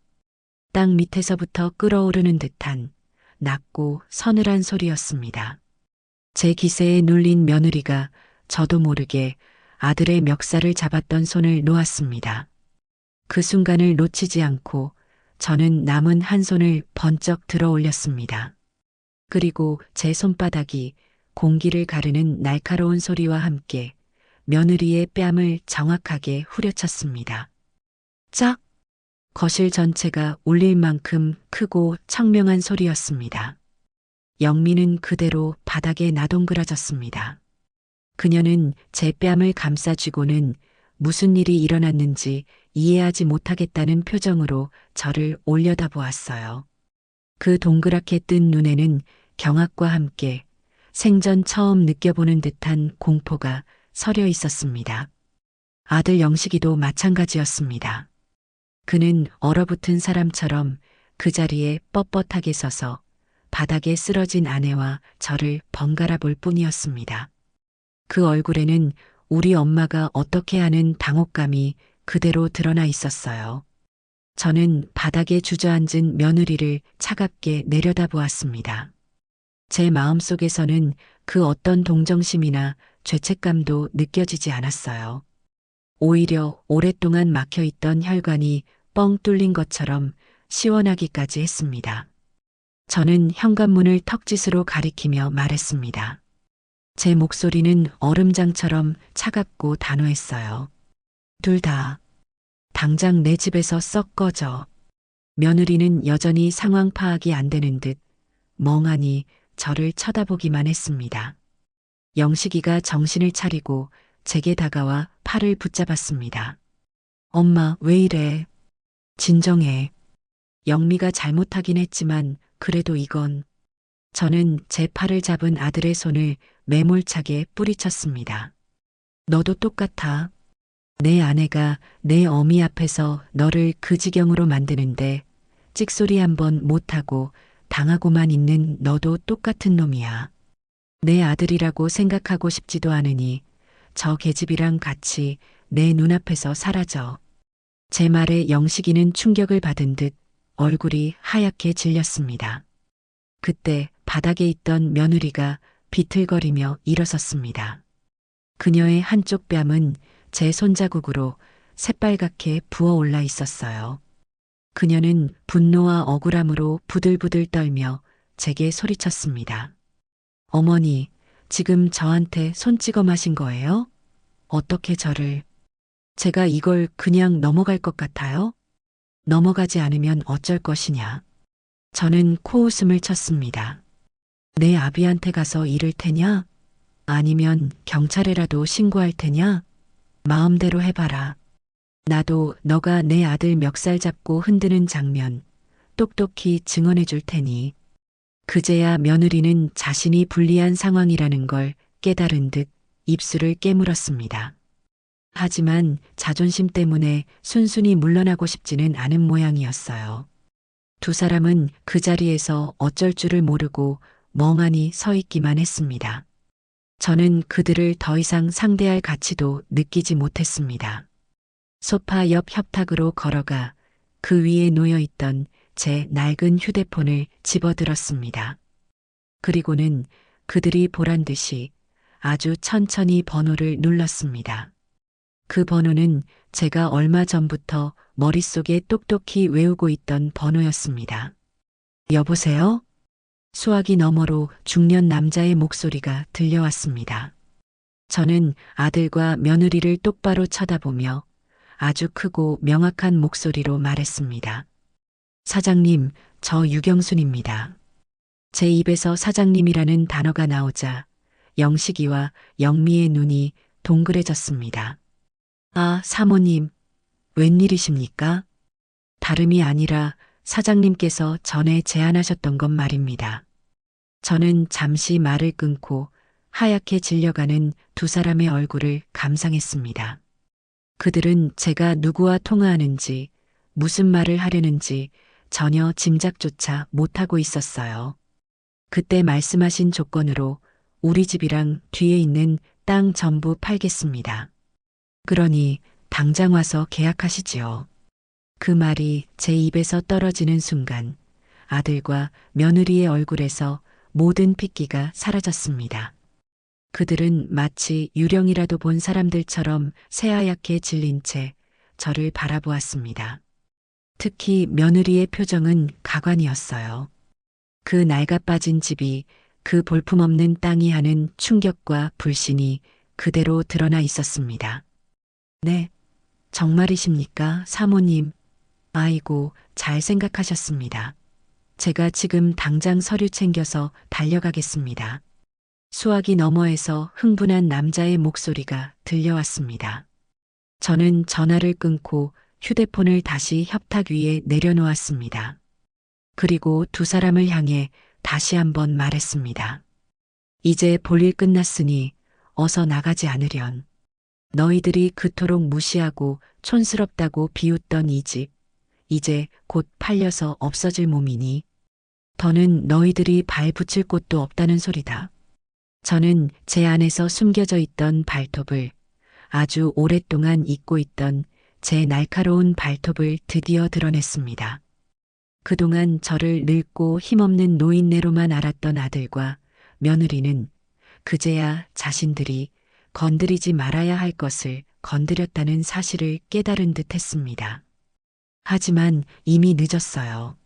땅 밑에서부터 끓어오르는 듯한 낮고 서늘한 소리였습니다. 제 기세에 눌린 며느리가 저도 모르게 아들의 멱살을 잡았던 손을 놓았습니다. 그 순간을 놓치지 않고 저는 남은 한 손을 번쩍 들어 올렸습니다. 그리고 제 손바닥이 공기를 가르는 날카로운 소리와 함께 며느리의 뺨을 정확하게 후려쳤습니다. 짝! 거실 전체가 울릴 만큼 크고 청명한 소리였습니다. 영미는 그대로 바닥에 나동그라졌습니다. 그녀는 제 뺨을 감싸쥐고는 무슨 일이 일어났는지 이해하지 못하겠다는 표정으로 저를 올려다보았어요. 그 동그랗게 뜬 눈에는 경악과 함께 생전 처음 느껴보는 듯한 공포가 서려 있었습니다. 아들 영식이도 마찬가지였습니다. 그는 얼어붙은 사람처럼 그 자리에 뻣뻣하게 서서 바닥에 쓰러진 아내와 저를 번갈아 볼 뿐이었습니다. 그 얼굴에는 우리 엄마가 어떻게 하는 당혹감이 그대로 드러나 있었어요. 저는 바닥에 주저앉은 며느리를 차갑게 내려다보았습니다. 제 마음속에서는 그 어떤 동정심이나 죄책감도 느껴지지 않았어요. 오히려 오랫동안 막혀있던 혈관이 뻥 뚫린 것처럼 시원하기까지 했습니다. 저는 현관문을 턱짓으로 가리키며 말했습니다. 제 목소리는 얼음장처럼 차갑고 단호했어요. 둘 다 당장 내 집에서 썩 꺼져. 며느리는 여전히 상황 파악이 안 되는 듯 멍하니 저를 쳐다보기만 했습니다. 영식이가 정신을 차리고 제게 다가와 팔을 붙잡았습니다. 엄마, 왜 이래? 진정해. 영미가 잘못하긴 했지만 그래도 이건. 저는 제 팔을 잡은 아들의 손을 매몰차게 뿌리쳤습니다. 너도 똑같아. 내 아내가 내 어미 앞에서 너를 그 지경으로 만드는데 찍소리 한번 못하고 당하고만 있는 너도 똑같은 놈이야. 내 아들이라고 생각하고 싶지도 않으니 저 계집이랑 같이 내 눈앞에서 사라져. 제 말에 영식이는 충격을 받은 듯 얼굴이 하얗게 질렸습니다. 그때 바닥에 있던 며느리가 비틀거리며 일어섰습니다. 그녀의 한쪽 뺨은 제 손자국으로 새빨갛게 부어올라 있었어요. 그녀는 분노와 억울함으로 부들부들 떨며 제게 소리쳤습니다. 어머니, 지금 저한테 손 찍어 마신 거예요? 어떻게 저를... 제가 이걸 그냥 넘어갈 것 같아요? 넘어가지 않으면 어쩔 것이냐. 저는 코웃음을 쳤습니다. 내 아비한테 가서 이를 테냐? 아니면 경찰에라도 신고할 테냐? 마음대로 해봐라. 나도 너가 내 아들 멱살 잡고 흔드는 장면 똑똑히 증언해 줄 테니. 그제야 며느리는 자신이 불리한 상황이라는 걸 깨달은 듯 입술을 깨물었습니다. 하지만 자존심 때문에 순순히 물러나고 싶지는 않은 모양이었어요. 두 사람은 그 자리에서 어쩔 줄을 모르고 멍하니 서 있기만 했습니다. 저는 그들을 더 이상 상대할 가치도 느끼지 못했습니다. 소파 옆 협탁으로 걸어가 그 위에 놓여있던 제 낡은 휴대폰을 집어들었습니다. 그리고는 그들이 보란 듯이 아주 천천히 번호를 눌렀습니다. 그 번호는 제가 얼마 전부터 머릿속에 똑똑히 외우고 있던 번호였습니다. 여보세요? 수화기 너머로 중년 남자의 목소리가 들려왔습니다. 저는 아들과 며느리를 똑바로 쳐다보며 아주 크고 명확한 목소리로 말했습니다. 사장님, 저 유경순입니다. 제 입에서 사장님이라는 단어가 나오자 영식이와 영미의 눈이 동그래졌습니다. 아, 사모님, 웬일이십니까? 다름이 아니라 사장님께서 전에 제안하셨던 것 말입니다. 저는 잠시 말을 끊고 하얗게 질려가는 두 사람의 얼굴을 감상했습니다. 그들은 제가 누구와 통화하는지, 무슨 말을 하려는지 전혀 짐작조차 못하고 있었어요. 그때 말씀하신 조건으로 우리 집이랑 뒤에 있는 땅 전부 팔겠습니다. 그러니 당장 와서 계약하시지요. 그 말이 제 입에서 떨어지는 순간 아들과 며느리의 얼굴에서 모든 핏기가 사라졌습니다. 그들은 마치 유령이라도 본 사람들처럼 새하얗게 질린 채 저를 바라보았습니다. 특히 며느리의 표정은 가관이었어요. 그 낡아 빠진 집이, 그 볼품없는 땅이 하는 충격과 불신이 그대로 드러나 있었습니다. 네, 정말이십니까, 사모님? 아이고, 잘 생각하셨습니다. 제가 지금 당장 서류 챙겨서 달려가겠습니다. 수화기 너머에서 흥분한 남자의 목소리가 들려왔습니다. 저는 전화를 끊고 휴대폰을 다시 협탁 위에 내려놓았습니다. 그리고 두 사람을 향해 다시 한번 말했습니다. 이제 볼일 끝났으니 어서 나가지 않으련. 너희들이 그토록 무시하고 촌스럽다고 비웃던 이 집, 이제 곧 팔려서 없어질 몸이니 더는 너희들이 발 붙일 곳도 없다는 소리다. 저는 제 안에서 숨겨져 있던 발톱을, 아주 오랫동안 잊고 있던 제 날카로운 발톱을 드디어 드러냈습니다. 그동안 저를 늙고 힘없는 노인네로만 알았던 아들과 며느리는 그제야 자신들이 건드리지 말아야 할 것을 건드렸다는 사실을 깨달은 듯 했습니다. 하지만 이미 늦었어요.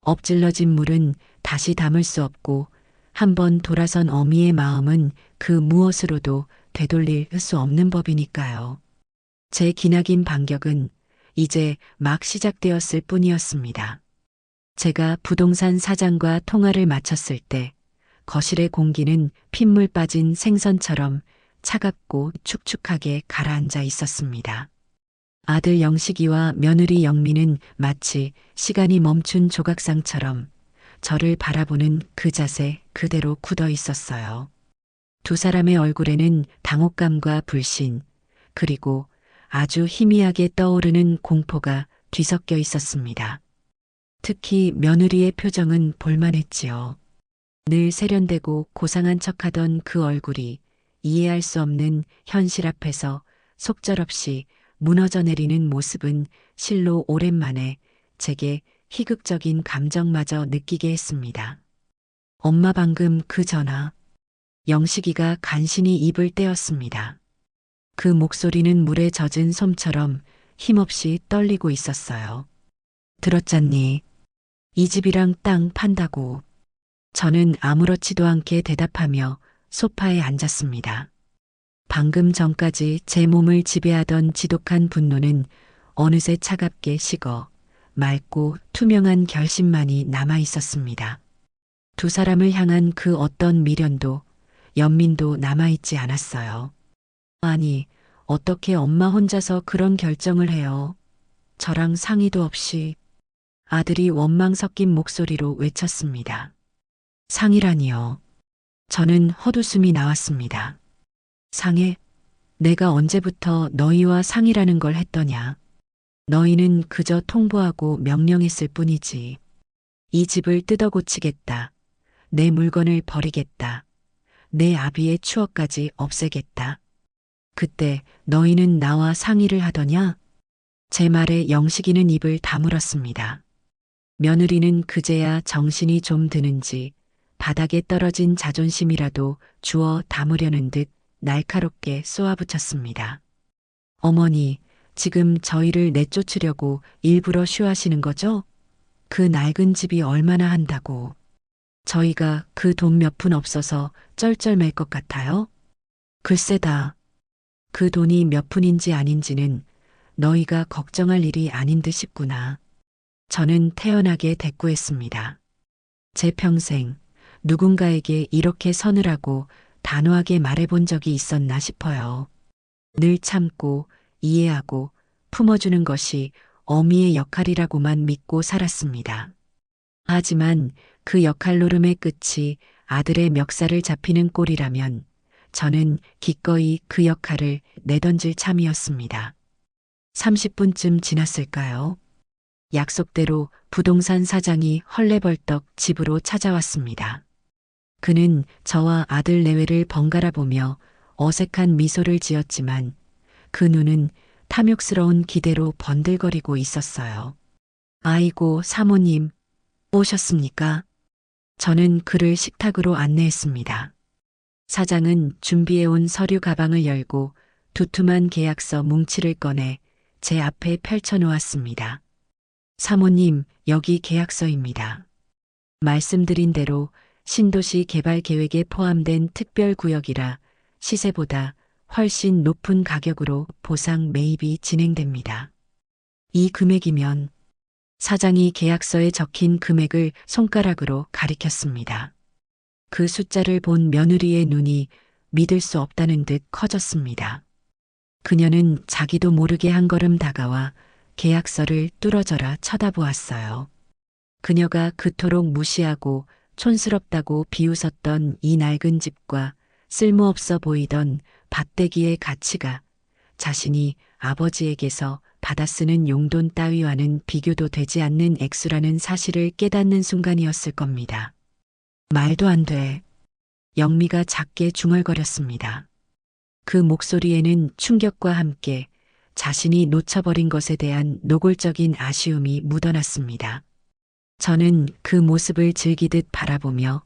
엎질러진 물은 다시 담을 수 없고 한번 돌아선 어미의 마음은 그 무엇으로도 되돌릴 수 없는 법이니까요. 제 기나긴 반격은 이제 막 시작되었을 뿐이었습니다. 제가 부동산 사장과 통화를 마쳤을 때 거실의 공기는 핏물 빠진 생선처럼 차갑고 축축하게 가라앉아 있었습니다. 아들 영식이와 며느리 영미는 마치 시간이 멈춘 조각상처럼 저를 바라보는 그 자세 그대로 굳어 있었어요. 두 사람의 얼굴에는 당혹감과 불신, 그리고 아주 희미하게 떠오르는 공포가 뒤섞여 있었습니다. 특히 며느리의 표정은 볼만했지요. 늘 세련되고 고상한 척하던 그 얼굴이 이해할 수 없는 현실 앞에서 속절없이 무너져 내리는 모습은 실로 오랜만에 제게 희극적인 감정마저 느끼게 했습니다. 엄마 방금 그 전화. 영식이가 간신히 입을 떼었습니다. 그 목소리는 물에 젖은 솜처럼 힘없이 떨리고 있었어요. 들었잖니? 이 집이랑 땅 판다고. 저는 아무렇지도 않게 대답하며 소파에 앉았습니다. 방금 전까지 제 몸을 지배하던 지독한 분노는 어느새 차갑게 식어 맑고 투명한 결심만이 남아 있었습니다. 두 사람을 향한 그 어떤 미련도 연민도 남아있지 않았어요. 아니, 어떻게 엄마 혼자서 그런 결정을 해요? 저랑 상의도 없이. 아들이 원망 섞인 목소리로 외쳤습니다. 상의라니요. 저는 헛웃음이 나왔습니다. 상해? 내가 언제부터 너희와 상의라는 걸 했더냐? 너희는 그저 통보하고 명령했을 뿐이지. 이 집을 뜯어 고치겠다. 내 물건을 버리겠다. 내 아비의 추억까지 없애겠다. 그때 너희는 나와 상의를 하더냐? 제 말에 영식이는 입을 다물었습니다. 며느리는 그제야 정신이 좀 드는지 바닥에 떨어진 자존심이라도 주워 담으려는 듯 날카롭게 쏘아붙였습니다. 어머니, 지금 저희를 내쫓으려고 일부러 쉬하시는 거죠? 그 낡은 집이 얼마나 한다고. 저희가 그 돈 몇 푼 없어서 쩔쩔맬 것 같아요? 글쎄다. 그 돈이 몇 푼인지 아닌지는 너희가 걱정할 일이 아닌 듯 싶구나. 저는 태연하게 대꾸했습니다. 제 평생 누군가에게 이렇게 서늘하고 단호하게 말해본 적이 있었나 싶어요. 늘 참고 이해하고 품어주는 것이 어미의 역할이라고만 믿고 살았습니다. 하지만 그 역할 노름의 끝이 아들의 멱살을 잡히는 꼴이라면 저는 기꺼이 그 역할을 내던질 참이었습니다. 30분쯤 지났을까요? 약속대로 부동산 사장이 헐레벌떡 집으로 찾아왔습니다. 그는 저와 아들 내외를 번갈아 보며 어색한 미소를 지었지만 그 눈은 탐욕스러운 기대로 번들거리고 있었어요. 아이고, 사모님, 오셨습니까? 저는 그를 식탁으로 안내했습니다. 사장은 준비해온 서류 가방을 열고 두툼한 계약서 뭉치를 꺼내 제 앞에 펼쳐놓았습니다. 사모님, 여기 계약서입니다. 말씀드린 대로 신도시 개발 계획에 포함된 특별구역이라 시세보다 훨씬 높은 가격으로 보상 매입이 진행됩니다. 이 금액이면 사장이 계약서에 적힌 금액을 손가락으로 가리켰습니다. 그 숫자를 본 며느리의 눈이 믿을 수 없다는 듯 커졌습니다. 그녀는 자기도 모르게 한 걸음 다가와 계약서를 뚫어져라 쳐다보았어요. 그녀가 그토록 무시하고 촌스럽다고 비웃었던 이 낡은 집과 쓸모없어 보이던 밭대기의 가치가 자신이 아버지에게서 받아 쓰는 용돈 따위와는 비교도 되지 않는 액수라는 사실을 깨닫는 순간이었을 겁니다. 말도 안 돼. 영미가 작게 중얼거렸습니다. 그 목소리에는 충격과 함께 자신이 놓쳐버린 것에 대한 노골적인 아쉬움이 묻어났습니다. 저는 그 모습을 즐기듯 바라보며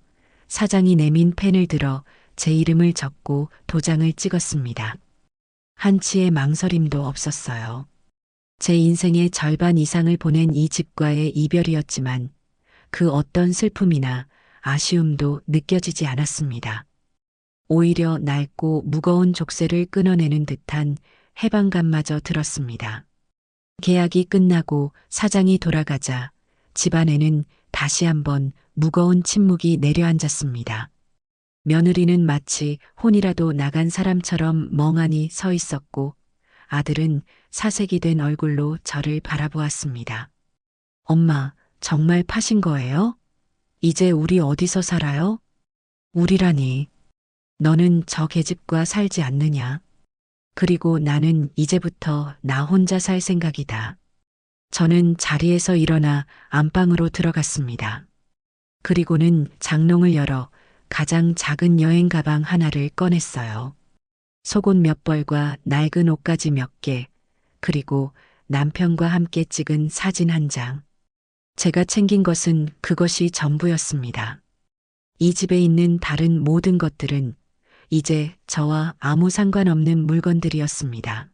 사장이 내민 펜을 들어 제 이름을 적고 도장을 찍었습니다. 한치의 망설임도 없었어요. 제 인생의 절반 이상을 보낸 이 집과의 이별이었지만 그 어떤 슬픔이나 아쉬움도 느껴지지 않았습니다. 오히려 낡고 무거운 족쇄를 끊어내는 듯한 해방감마저 들었습니다. 계약이 끝나고 사장이 돌아가자 집안에는 다시 한번 무거운 침묵이 내려앉았습니다. 며느리는 마치 혼이라도 나간 사람처럼 멍하니 서 있었고 아들은 사색이 된 얼굴로 저를 바라보았습니다. 엄마, 정말 파신 거예요? 이제 우리 어디서 살아요? 우리라니. 너는 저 계집과 살지 않느냐? 그리고 나는 이제부터 나 혼자 살 생각이다. 저는 자리에서 일어나 안방으로 들어갔습니다. 그리고는 장롱을 열어 가장 작은 여행 가방 하나를 꺼냈어요. 속옷 몇 벌과 낡은 옷가지 몇 개, 그리고 남편과 함께 찍은 사진 한 장. 제가 챙긴 것은 그것이 전부였습니다. 이 집에 있는 다른 모든 것들은 이제 저와 아무 상관없는 물건들이었습니다.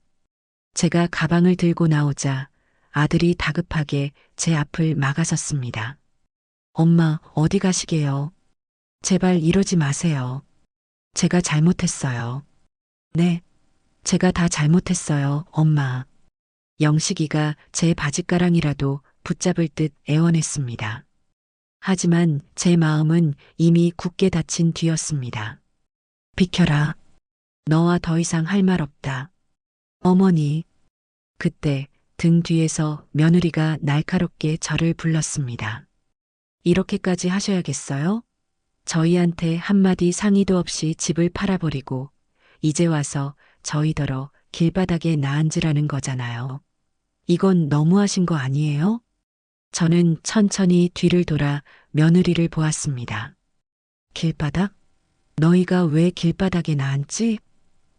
제가 가방을 들고 나오자 아들이 다급하게 제 앞을 막아섰습니다. 엄마, 어디 가시게요? 제발 이러지 마세요. 제가 잘못했어요. 네, 제가 다 잘못했어요, 엄마. 영식이가 제 바짓가랑이라도 붙잡을 듯 애원했습니다. 하지만 제 마음은 이미 굳게 닫힌 뒤였습니다. 비켜라. 너와 더 이상 할 말 없다. 어머니. 그때 등 뒤에서 며느리가 날카롭게 저를 불렀습니다. 이렇게까지 하셔야겠어요? 저희한테 한마디 상의도 없이 집을 팔아버리고 이제 와서 저희더러 길바닥에 나앉으라는 거잖아요. 이건 너무하신 거 아니에요? 저는 천천히 뒤를 돌아 며느리를 보았습니다. 길바닥? 너희가 왜 길바닥에 나앉지?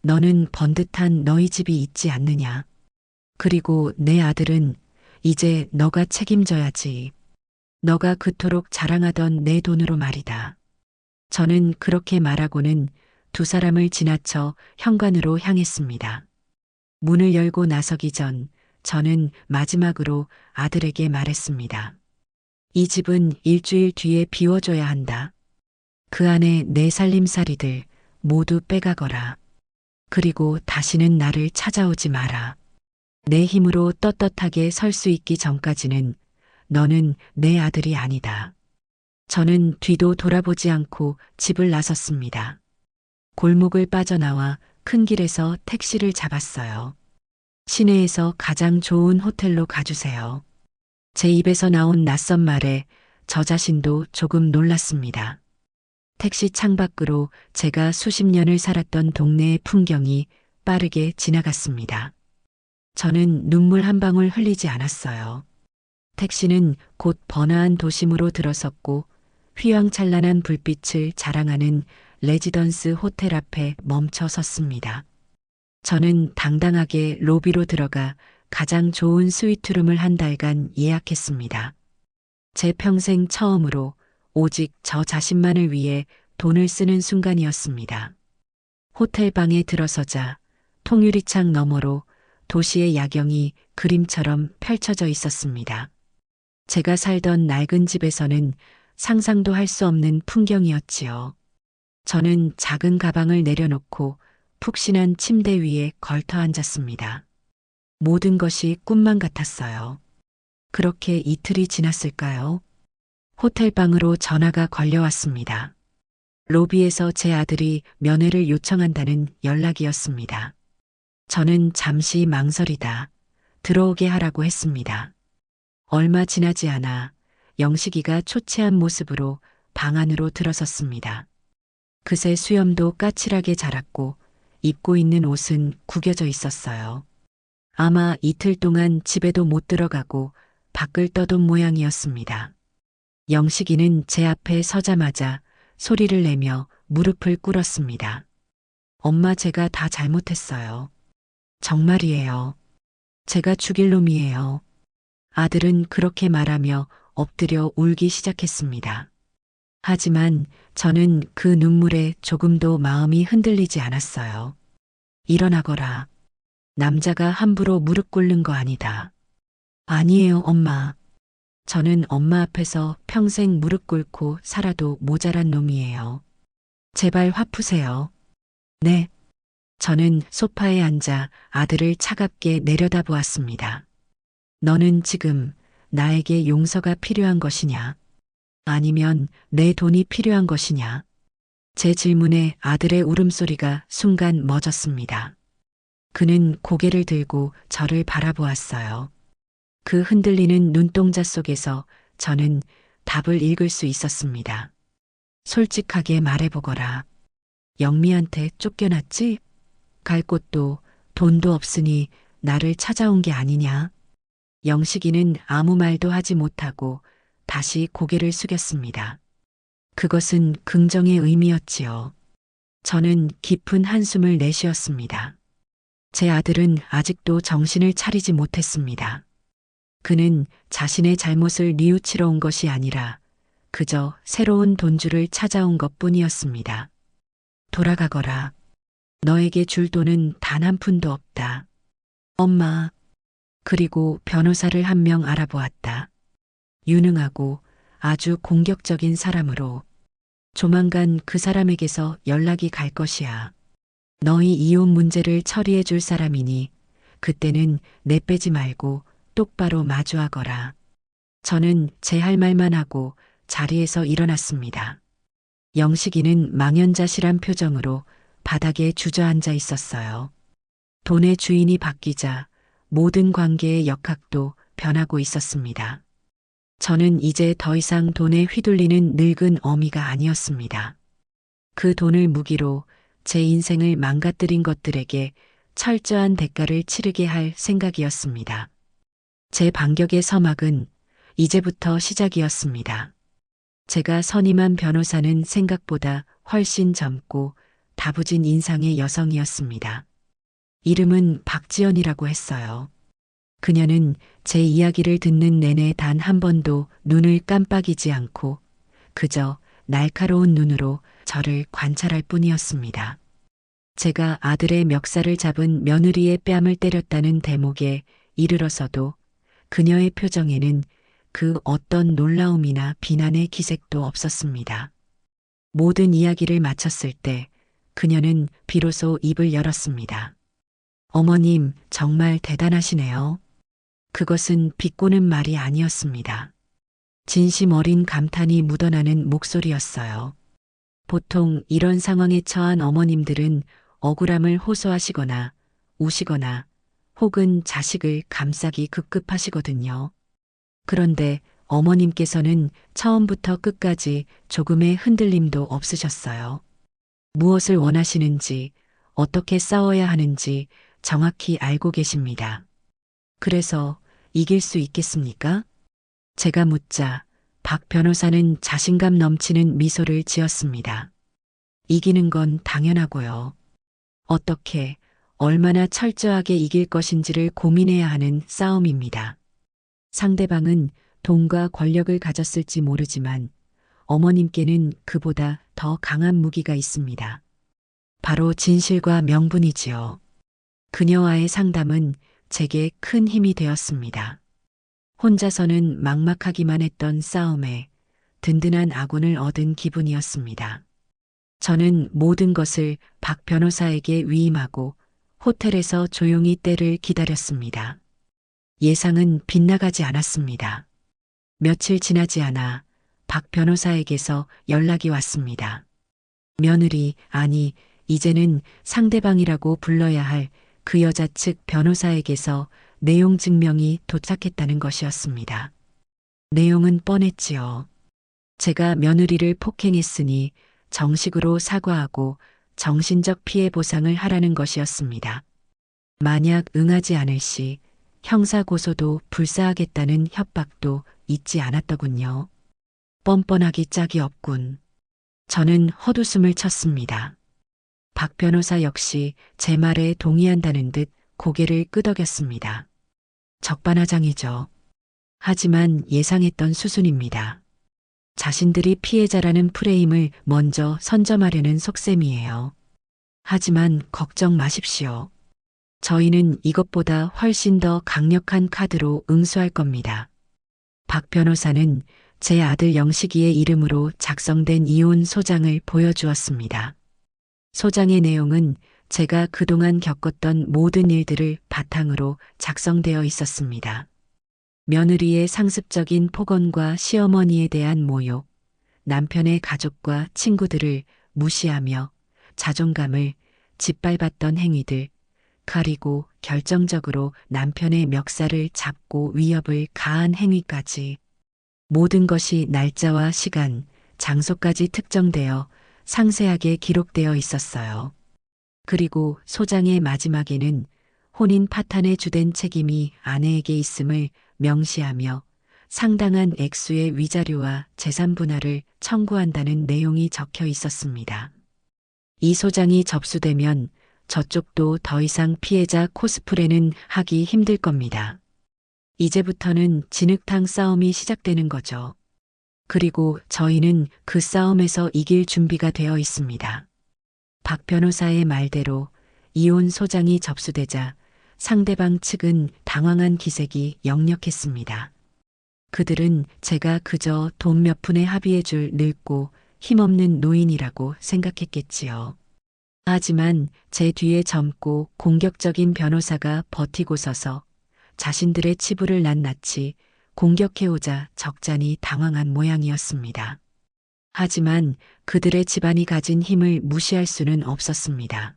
너는 번듯한 너희 집이 있지 않느냐. 그리고 내 아들은 이제 너가 책임져야지. 너가 그토록 자랑하던 내 돈으로 말이다. 저는 그렇게 말하고는 두 사람을 지나쳐 현관으로 향했습니다. 문을 열고 나서기 전 저는 마지막으로 아들에게 말했습니다. 이 집은 일주일 뒤에 비워줘야 한다. 그 안에 내 살림살이들 모두 빼가거라. 그리고 다시는 나를 찾아오지 마라. 내 힘으로 떳떳하게 설 수 있기 전까지는 너는 내 아들이 아니다. 저는 뒤도 돌아보지 않고 집을 나섰습니다. 골목을 빠져나와 큰 길에서 택시를 잡았어요. 시내에서 가장 좋은 호텔로 가주세요. 제 입에서 나온 낯선 말에 저 자신도 조금 놀랐습니다. 택시 창밖으로 제가 수십 년을 살았던 동네의 풍경이 빠르게 지나갔습니다. 저는 눈물 한 방울 흘리지 않았어요. 택시는 곧 번화한 도심으로 들어섰고 휘황찬란한 불빛을 자랑하는 레지던스 호텔 앞에 멈춰 섰습니다. 저는 당당하게 로비로 들어가 가장 좋은 스위트룸을 한 달간 예약했습니다. 제 평생 처음으로 오직 저 자신만을 위해 돈을 쓰는 순간이었습니다. 호텔 방에 들어서자 통유리창 너머로 도시의 야경이 그림처럼 펼쳐져 있었습니다. 제가 살던 낡은 집에서는 상상도 할 수 없는 풍경이었지요. 저는 작은 가방을 내려놓고 푹신한 침대 위에 걸터 앉았습니다. 모든 것이 꿈만 같았어요. 그렇게 이틀이 지났을까요? 호텔방으로 전화가 걸려왔습니다. 로비에서 제 아들이 면회를 요청한다는 연락이었습니다. 저는 잠시 망설이다 들어오게 하라고 했습니다. 얼마 지나지 않아 영식이가 초췌한 모습으로 방 안으로 들어섰습니다. 그새 수염도 까칠하게 자랐고 입고 있는 옷은 구겨져 있었어요. 아마 이틀 동안 집에도 못 들어가고 밖을 떠돈 모양이었습니다. 영식이는 제 앞에 서자마자 소리를 내며 무릎을 꿇었습니다. 엄마, 제가 다 잘못했어요. 정말이에요. 제가 죽일 놈이에요. 아들은 그렇게 말하며 엎드려 울기 시작했습니다. 하지만 저는 그 눈물에 조금도 마음이 흔들리지 않았어요. 일어나거라. 남자가 함부로 무릎 꿇는 거 아니다. 아니에요, 엄마. 저는 엄마 앞에서 평생 무릎 꿇고 살아도 모자란 놈이에요. 제발 화 푸세요. 네. 저는 소파에 앉아 아들을 차갑게 내려다보았습니다. 너는 지금 나에게 용서가 필요한 것이냐? 아니면 내 돈이 필요한 것이냐? 제 질문에 아들의 울음소리가 순간 멎었습니다. 그는 고개를 들고 저를 바라보았어요. 그 흔들리는 눈동자 속에서 저는 답을 읽을 수 있었습니다. 솔직하게 말해보거라. 영미한테 쫓겨났지? 갈 곳도 돈도 없으니 나를 찾아온 게 아니냐? 영식이는 아무 말도 하지 못하고 다시 고개를 숙였습니다. 그것은 긍정의 의미였지요. 저는 깊은 한숨을 내쉬었습니다. 제 아들은 아직도 정신을 차리지 못했습니다. 그는 자신의 잘못을 뉘우치러 온 것이 아니라 그저 새로운 돈줄을 찾아온 것뿐이었습니다. 돌아가거라. 너에게 줄 돈은 단 한 푼도 없다. 엄마. 그리고 변호사를 한 명 알아보았다. 유능하고 아주 공격적인 사람으로. 조만간 그 사람에게서 연락이 갈 것이야. 너희 이혼 문제를 처리해 줄 사람이니 그때는 내빼지 말고 똑바로 마주하거라. 저는 제 할 말만 하고 자리에서 일어났습니다. 영식이는 망연자실한 표정으로 바닥에 주저앉아 있었어요. 돈의 주인이 바뀌자 모든 관계의 역학도 변하고 있었습니다. 저는 이제 더 이상 돈에 휘둘리는 늙은 어미가 아니었습니다. 그 돈을 무기로 제 인생을 망가뜨린 것들에게 철저한 대가를 치르게 할 생각이었습니다. 제 반격의 서막은 이제부터 시작이었습니다. 제가 선임한 변호사는 생각보다 훨씬 젊고 다부진 인상의 여성이었습니다. 이름은 박지연이라고 했어요. 그녀는 제 이야기를 듣는 내내 단 한 번도 눈을 깜빡이지 않고 그저 날카로운 눈으로 저를 관찰할 뿐이었습니다. 제가 아들의 멱살을 잡은 며느리의 뺨을 때렸다는 대목에 이르러서도 그녀의 표정에는 그 어떤 놀라움이나 비난의 기색도 없었습니다. 모든 이야기를 마쳤을 때 그녀는 비로소 입을 열었습니다. 어머님, 정말 대단하시네요. 그것은 비꼬는 말이 아니었습니다. 진심 어린 감탄이 묻어나는 목소리였어요. 보통 이런 상황에 처한 어머님들은 억울함을 호소하시거나 우시거나 혹은 자식을 감싸기 급급하시거든요. 그런데 어머님께서는 처음부터 끝까지 조금의 흔들림도 없으셨어요. 무엇을 원하시는지, 어떻게 싸워야 하는지 정확히 알고 계십니다. 그래서 이길 수 있겠습니까? 제가 묻자 박 변호사는 자신감 넘치는 미소를 지었습니다. 이기는 건 당연하고요. 어떻게, 얼마나 철저하게 이길 것인지를 고민해야 하는 싸움입니다. 상대방은 돈과 권력을 가졌을지 모르지만 어머님께는 그보다 더 강한 무기가 있습니다. 바로 진실과 명분이지요. 그녀와의 상담은 제게 큰 힘이 되었습니다. 혼자서는 막막하기만 했던 싸움에 든든한 아군을 얻은 기분이었습니다. 저는 모든 것을 박 변호사에게 위임하고 호텔에서 조용히 때를 기다렸습니다. 예상은 빗나가지 않았습니다. 며칠 지나지 않아 박 변호사에게서 연락이 왔습니다. 며느리, 아니, 이제는 상대방이라고 불러야 할 그 여자 측 변호사에게서 내용 증명이 도착했다는 것이었습니다. 내용은 뻔했지요. 제가 며느리를 폭행했으니 정식으로 사과하고 정신적 피해 보상을 하라는 것이었습니다. 만약 응하지 않을 시 형사고소도 불사하겠다는 협박도 잊지 않았더군요. 뻔뻔하기 짝이 없군. 저는 헛웃음을 쳤습니다. 박 변호사 역시 제 말에 동의한다는 듯 고개를 끄덕였습니다. 적반하장이죠. 하지만 예상했던 수순입니다. 자신들이 피해자라는 프레임을 먼저 선점하려는 속셈이에요. 하지만 걱정 마십시오. 저희는 이것보다 훨씬 더 강력한 카드로 응수할 겁니다. 박 변호사는 제 아들 영식이의 이름으로 작성된 이혼 소장을 보여주었습니다. 소장의 내용은 제가 그동안 겪었던 모든 일들을 바탕으로 작성되어 있었습니다. 며느리의 상습적인 폭언과 시어머니에 대한 모욕, 남편의 가족과 친구들을 무시하며 자존감을 짓밟았던 행위들, 그리고 결정적으로 남편의 멱살을 잡고 위협을 가한 행위까지 모든 것이 날짜와 시간, 장소까지 특정되어 상세하게 기록되어 있었어요. 그리고 소장의 마지막에는 혼인 파탄의 주된 책임이 아내에게 있음을 명시하며 상당한 액수의 위자료와 재산 분할을 청구한다는 내용이 적혀 있었습니다. 이 소장이 접수되면 저쪽도 더 이상 피해자 코스프레는 하기 힘들 겁니다. 이제부터는 진흙탕 싸움이 시작되는 거죠. 그리고 저희는 그 싸움에서 이길 준비가 되어 있습니다. 박 변호사의 말대로 이혼 소장이 접수되자 상대방 측은 당황한 기색이 역력했습니다. 그들은 제가 그저 돈 몇 푼에 합의해 줄 늙고 힘없는 노인이라고 생각했겠지요. 하지만 제 뒤에 젊고 공격적인 변호사가 버티고 서서 자신들의 치부를 낱낱이 공격해오자 적잖이 당황한 모양이었습니다. 하지만 그들의 집안이 가진 힘을 무시할 수는 없었습니다.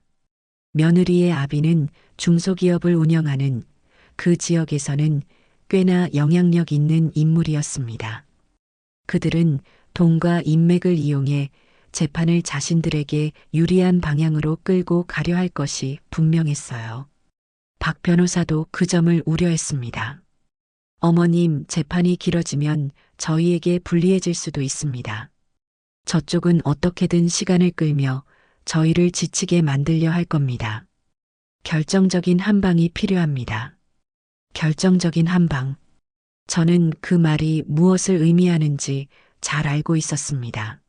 며느리의 아비는 중소기업을 운영하는 그 지역에서는 꽤나 영향력 있는 인물이었습니다. 그들은 돈과 인맥을 이용해 재판을 자신들에게 유리한 방향으로 끌고 가려 할 것이 분명했어요. 박 변호사도 그 점을 우려했습니다. 어머님, 재판이 길어지면 저희에게 불리해질 수도 있습니다. 저쪽은 어떻게든 시간을 끌며 저희를 지치게 만들려 할 겁니다. 결정적인 한 방이 필요합니다. 결정적인 한 방. 저는 그 말이 무엇을 의미하는지 잘 알고 있었습니다.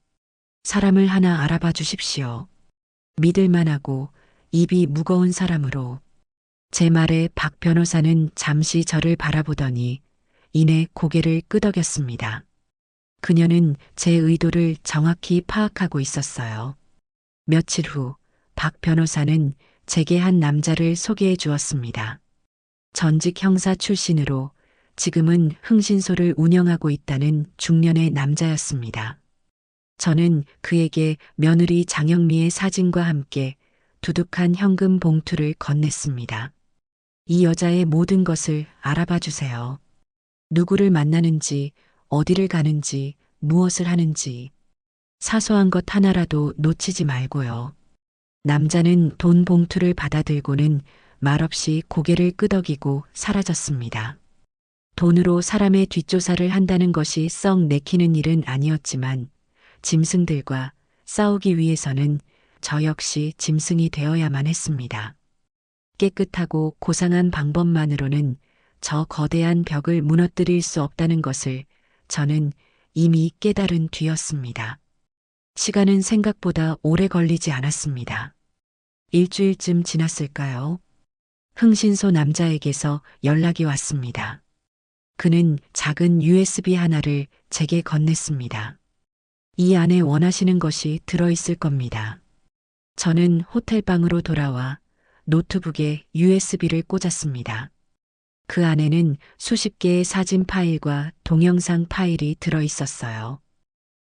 사람을 하나 알아봐 주십시오. 믿을만하고 입이 무거운 사람으로. 제 말에 박 변호사는 잠시 저를 바라보더니 이내 고개를 끄덕였습니다. 그녀는 제 의도를 정확히 파악하고 있었어요. 며칠 후 박 변호사는 제게 한 남자를 소개해 주었습니다. 전직 형사 출신으로 지금은 흥신소를 운영하고 있다는 중년의 남자였습니다. 저는 그에게 며느리 장영미의 사진과 함께 두둑한 현금 봉투를 건넸습니다. 이 여자의 모든 것을 알아봐 주세요. 누구를 만나는지, 어디를 가는지, 무엇을 하는지. 사소한 것 하나라도 놓치지 말고요. 남자는 돈 봉투를 받아들고는 말없이 고개를 끄덕이고 사라졌습니다. 돈으로 사람의 뒷조사를 한다는 것이 썩 내키는 일은 아니었지만 짐승들과 싸우기 위해서는 저 역시 짐승이 되어야만 했습니다. 깨끗하고 고상한 방법만으로는 저 거대한 벽을 무너뜨릴 수 없다는 것을 저는 이미 깨달은 뒤였습니다. 시간은 생각보다 오래 걸리지 않았습니다. 일주일쯤 지났을까요? 흥신소 남자에게서 연락이 왔습니다. 그는 작은 USB 하나를 제게 건넸습니다. 이 안에 원하시는 것이 들어있을 겁니다. 저는 호텔방으로 돌아와 노트북에 USB를 꽂았습니다. 그 안에는 수십 개의 사진 파일과 동영상 파일이 들어있었어요.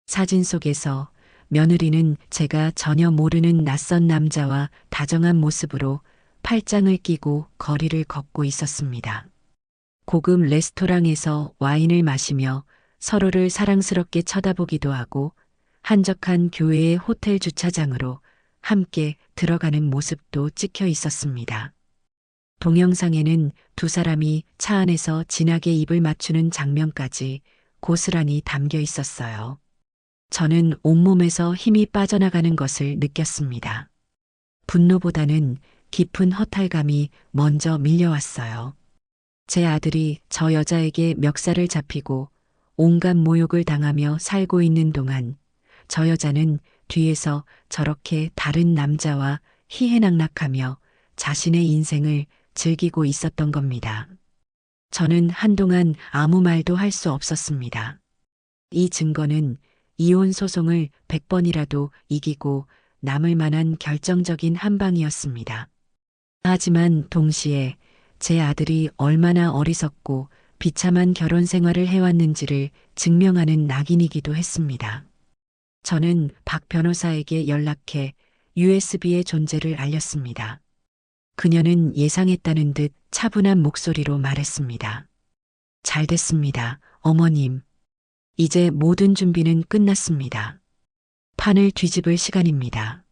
사진 속에서 며느리는 제가 전혀 모르는 낯선 남자와 다정한 모습으로 팔짱을 끼고 거리를 걷고 있었습니다. 고급 레스토랑에서 와인을 마시며 서로를 사랑스럽게 쳐다보기도 하고 한적한 교회의 호텔 주차장으로 함께 들어가는 모습도 찍혀 있었습니다. 동영상에는 두 사람이 차 안에서 진하게 입을 맞추는 장면까지 고스란히 담겨 있었어요. 저는 온몸에서 힘이 빠져나가는 것을 느꼈습니다. 분노보다는 깊은 허탈감이 먼저 밀려왔어요. 제 아들이 저 여자에게 멱살을 잡히고 온갖 모욕을 당하며 살고 있는 동안 저 여자는 뒤에서 저렇게 다른 남자와 희희낙낙하며 자신의 인생을 즐기고 있었던 겁니다. 저는 한동안 아무 말도 할 수 없었습니다. 이 증거는 이혼 소송을 100번이라도 이기고 남을 만한 결정적인 한 방이었습니다. 하지만 동시에 제 아들이 얼마나 어리석고 비참한 결혼 생활을 해왔는지를 증명하는 낙인이기도 했습니다. 저는 박 변호사에게 연락해 USB의 존재를 알렸습니다. 그녀는 예상했다는 듯 차분한 목소리로 말했습니다. 잘 됐습니다, 어머님. 이제 모든 준비는 끝났습니다. 판을 뒤집을 시간입니다.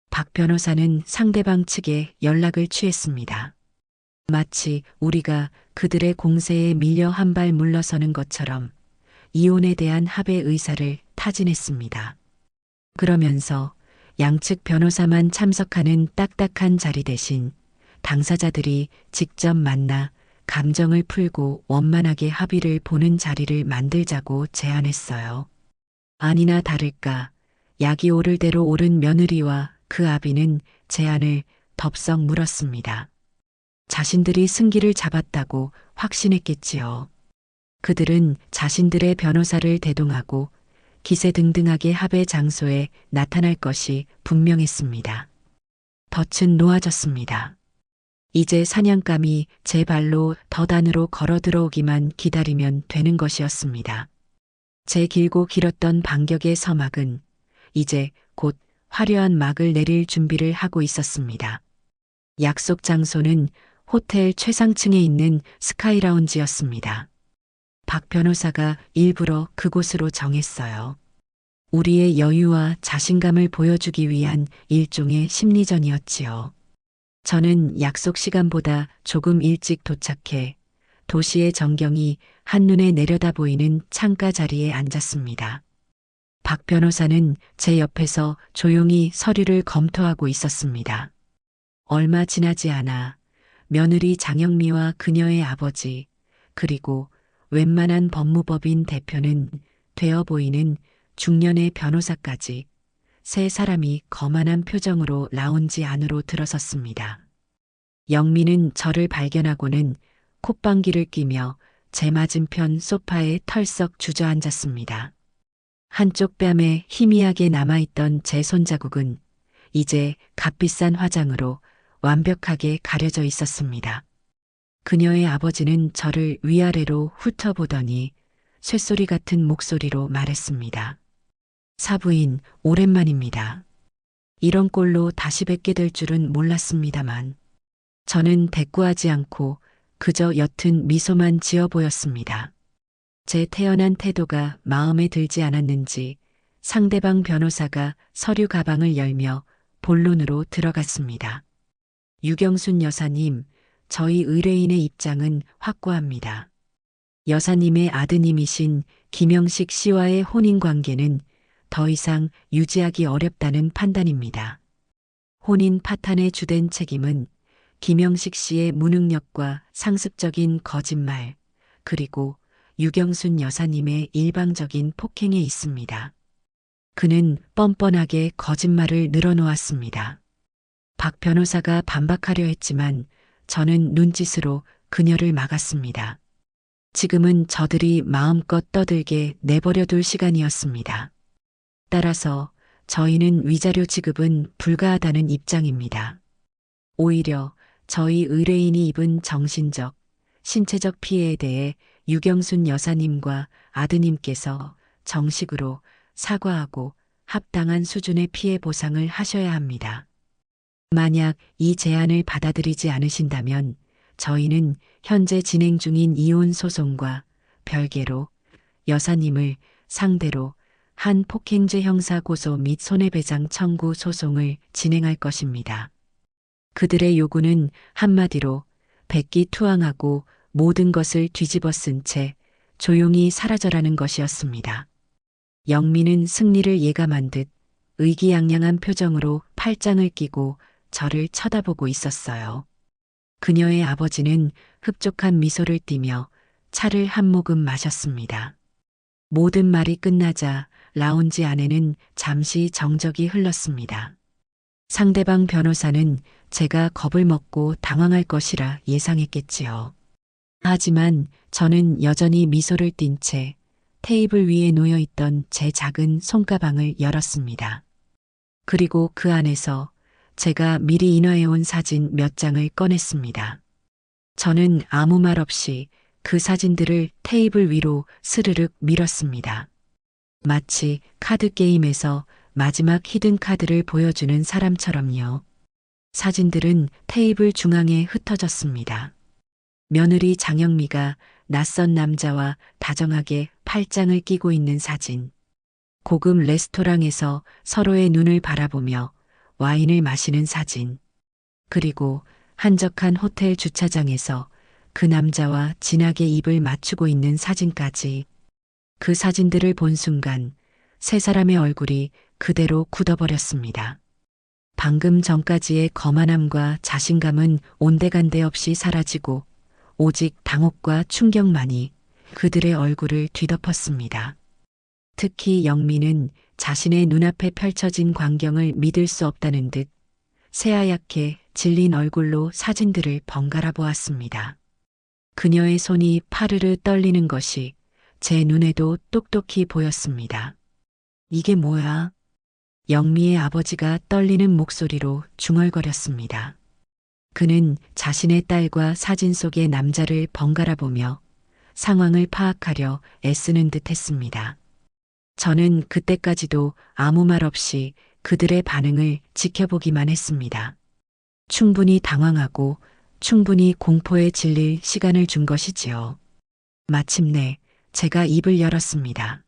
박 변호사는 상대방 측에 연락을 취했습니다. 마치 우리가 그들의 공세에 밀려 한 발 물러서는 것처럼 이혼에 대한 합의 의사를 타진했습니다. 그러면서 양측 변호사만 참석하는 딱딱한 자리 대신 당사자들이 직접 만나 감정을 풀고 원만하게 합의를 보는 자리를 만들자고 제안했어요. 아니나 다를까 약이 오를 대로 오른 며느리와 그 아비는 제안을 덥석 물었습니다. 자신들이 승기를 잡았다고 확신했겠지요. 그들은 자신들의 변호사를 대동하고 기세등등하게 합의 장소에 나타날 것이 분명했습니다. 덫은 놓아졌습니다. 이제 사냥감이 제 발로 덫 안으로 걸어 들어오기만 기다리면 되는 것이었습니다. 제 길고 길었던 반격의 서막은 이제 곧 화려한 막을 내릴 준비를 하고 있었습니다. 약속 장소는 호텔 최상층에 있는 스카이라운지였습니다. 박 변호사가 일부러 그곳으로 정했어요. 우리의 여유와 자신감을 보여주기 위한 일종의 심리전이었지요. 저는 약속 시간보다 조금 일찍 도착해 도시의 전경이 한눈에 내려다 보이는 창가 자리에 앉았습니다. 박 변호사는 제 옆에서 조용히 서류를 검토하고 있었습니다. 얼마 지나지 않아 며느리 장영미와 그녀의 아버지, 그리고 웬만한 법무법인 대표는 되어 보이는 중년의 변호사까지 세 사람이 거만한 표정으로 라운지 안으로 들어섰습니다. 영미는 저를 발견하고는 콧방귀를 뀌며 제 맞은편 소파에 털썩 주저앉았습니다. 한쪽 뺨에 희미하게 남아있던 제 손자국은 이제 값비싼 화장으로 완벽하게 가려져 있었습니다. 그녀의 아버지는 저를 위아래로 훑어보더니 쇳소리 같은 목소리로 말했습니다. 사부인, 오랜만입니다. 이런 꼴로 다시 뵙게 될 줄은 몰랐습니다만 저는 대꾸하지 않고 그저 옅은 미소만 지어 보였습니다. 제 태연한 태도가 마음에 들지 않았는지 상대방 변호사가 서류 가방을 열며 본론으로 들어갔습니다. 유경순 여사님, 저희 의뢰인의 입장은 확고합니다. 여사님의 아드님이신 김영식 씨와의 혼인관계는 더 이상 유지하기 어렵다는 판단입니다. 혼인 파탄의 주된 책임은 김영식 씨의 무능력과 상습적인 거짓말, 그리고 유경순 여사님의 일방적인 폭행에 있습니다. 그는 뻔뻔하게 거짓말을 늘어놓았습니다. 박 변호사가 반박하려 했지만 저는 눈짓으로 그녀를 막았습니다. 지금은 저들이 마음껏 떠들게 내버려둘 시간이었습니다. 따라서 저희는 위자료 지급은 불가하다는 입장입니다. 오히려 저희 의뢰인이 입은 정신적, 신체적 피해에 대해 유경순 여사님과 아드님께서 정식으로 사과하고 합당한 수준의 피해 보상을 하셔야 합니다. 만약 이 제안을 받아들이지 않으신다면 저희는 현재 진행 중인 이혼 소송과 별개로 여사님을 상대로 한 폭행죄 형사 고소 및 손해배상 청구 소송을 진행할 것입니다. 그들의 요구는 한마디로 백기투항하고 모든 것을 뒤집어 쓴 채 조용히 사라져라는 것이었습니다. 영미는 승리를 예감한 듯 의기양양한 표정으로 팔짱을 끼고 저를 쳐다보고 있었어요. 그녀의 아버지는 흡족한 미소를 띠며 차를 한 모금 마셨습니다. 모든 말이 끝나자 라운지 안에는 잠시 정적이 흘렀습니다. 상대방 변호사는 제가 겁을 먹고 당황할 것이라 예상했겠지요. 하지만 저는 여전히 미소를 띤 채 테이블 위에 놓여 있던 제 작은 손가방을 열었습니다. 그리고 그 안에서 제가 미리 인화해온 사진 몇 장을 꺼냈습니다. 저는 아무 말 없이 그 사진들을 테이블 위로 스르륵 밀었습니다. 마치 카드 게임에서 마지막 히든 카드를 보여주는 사람처럼요. 사진들은 테이블 중앙에 흩어졌습니다. 며느리 장영미가 낯선 남자와 다정하게 팔짱을 끼고 있는 사진. 고급 레스토랑에서 서로의 눈을 바라보며 와인을 마시는 사진. 그리고 한적한 호텔 주차장에서 그 남자와 진하게 입을 맞추고 있는 사진까지. 그 사진들을 본 순간 세 사람의 얼굴이 그대로 굳어버렸습니다. 방금 전까지의 거만함과 자신감은 온데간데 없이 사라지고 오직 당혹과 충격만이 그들의 얼굴을 뒤덮었습니다. 특히 영미는 자신의 눈앞에 펼쳐진 광경을 믿을 수 없다는 듯 새하얗게 질린 얼굴로 사진들을 번갈아 보았습니다. 그녀의 손이 파르르 떨리는 것이 제 눈에도 똑똑히 보였습니다. 이게 뭐야? 영미의 아버지가 떨리는 목소리로 중얼거렸습니다. 그는 자신의 딸과 사진 속의 남자를 번갈아 보며 상황을 파악하려 애쓰는 듯 했습니다. 저는 그때까지도 아무 말 없이 그들의 반응을 지켜보기만 했습니다. 충분히 당황하고 충분히 공포에 질릴 시간을 준 것이지요. 마침내 제가 입을 열었습니다.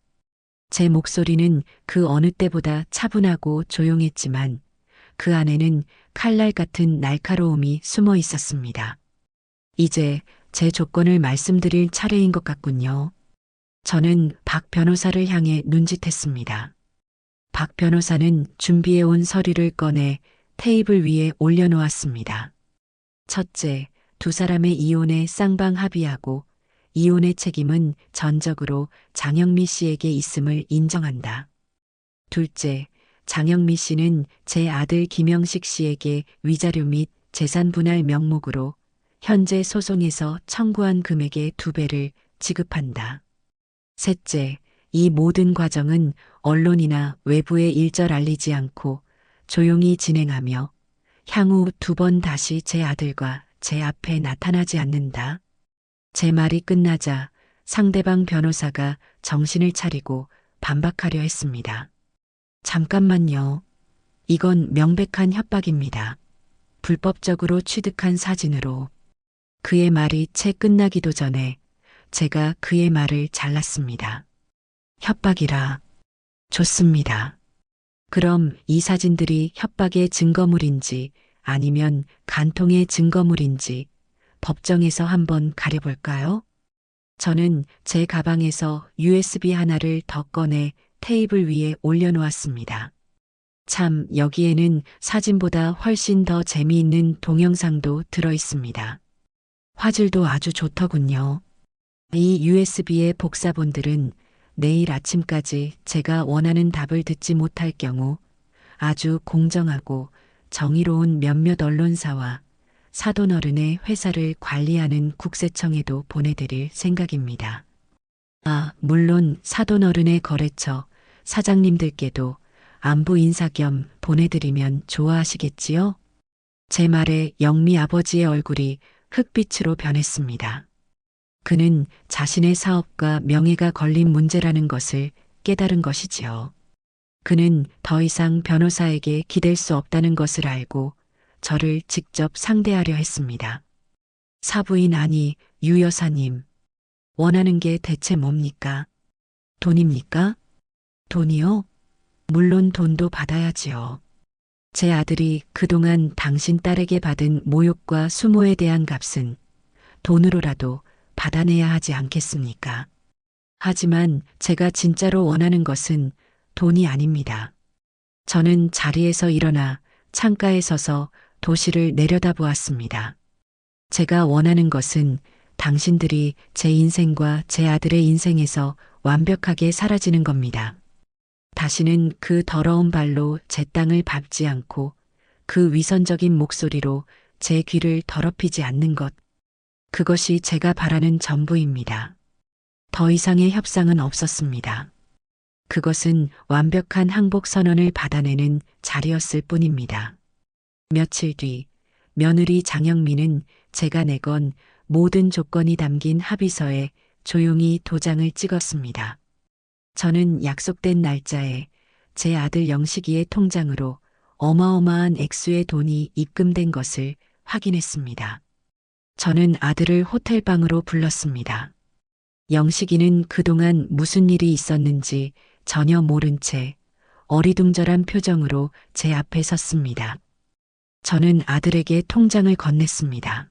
제 목소리는 그 어느 때보다 차분하고 조용했지만 그 안에는 칼날 같은 날카로움이 숨어 있었습니다. 이제 제 조건을 말씀드릴 차례인 것 같군요. 저는 박 변호사를 향해 눈짓했습니다. 박 변호사는 준비해온 서류를 꺼내 테이블 위에 올려놓았습니다. 첫째, 두 사람의 이혼에 쌍방 합의하고 이혼의 책임은 전적으로 장영미 씨에게 있음을 인정한다. 둘째, 장영미 씨는 제 아들 김영식 씨에게 위자료 및 재산 분할 명목으로 현재 소송에서 청구한 금액의 2배를 지급한다. 셋째, 이 모든 과정은 언론이나 외부에 일절 알리지 않고 조용히 진행하며 향후 2번 다시 제 아들과 제 앞에 나타나지 않는다. 제 말이 끝나자 상대방 변호사가 정신을 차리고 반박하려 했습니다. 잠깐만요. 이건 명백한 협박입니다. 불법적으로 취득한 사진으로. 그의 말이 채 끝나기도 전에 제가 그의 말을 잘랐습니다. 협박이라. 좋습니다. 그럼 이 사진들이 협박의 증거물인지 아니면 간통의 증거물인지 법정에서 한번 가려볼까요? 저는 제 가방에서 USB 하나를 더 꺼내 테이블 위에 올려놓았습니다. 참, 여기에는 사진보다 훨씬 더 재미있는 동영상도 들어있습니다. 화질도 아주 좋더군요. 이 USB의 복사본들은 내일 아침까지 제가 원하는 답을 듣지 못할 경우 아주 공정하고 정의로운 몇몇 언론사와 사돈어른의 회사를 관리하는 국세청에도 보내드릴 생각입니다. 물론 사돈어른의 거래처, 사장님들께도 안부 인사 겸 보내드리면 좋아하시겠지요? 제 말에 영미 아버지의 얼굴이 흑빛으로 변했습니다. 그는 자신의 사업과 명예가 걸린 문제라는 것을 깨달은 것이지요. 그는 더 이상 변호사에게 기댈 수 없다는 것을 알고 저를 직접 상대하려 했습니다. 사부인 아니, 유 여사님. 원하는 게 대체 뭡니까? 돈입니까? 돈이요? 물론 돈도 받아야지요. 제 아들이 그동안 당신 딸에게 받은 모욕과 수모에 대한 값은 돈으로라도 받아내야 하지 않겠습니까? 하지만 제가 진짜로 원하는 것은 돈이 아닙니다. 저는 자리에서 일어나 창가에 서서 도시를 내려다보았습니다. 제가 원하는 것은 당신들이 제 인생과 제 아들의 인생에서 완벽하게 사라지는 겁니다. 다시는 그 더러운 발로 제 땅을 밟지 않고 그 위선적인 목소리로 제 귀를 더럽히지 않는 것. 그것이 제가 바라는 전부입니다. 더 이상의 협상은 없었습니다. 그것은 완벽한 항복 선언을 받아내는 자리였을 뿐입니다. 며칠 뒤 며느리 장영민은 제가 내건 모든 조건이 담긴 합의서에 조용히 도장을 찍었습니다. 저는 약속된 날짜에 제 아들 영식이의 통장으로 어마어마한 액수의 돈이 입금된 것을 확인했습니다. 저는 아들을 호텔방으로 불렀습니다. 영식이는 그동안 무슨 일이 있었는지 전혀 모른 채 어리둥절한 표정으로 제 앞에 섰습니다. 저는 아들에게 통장을 건넸습니다.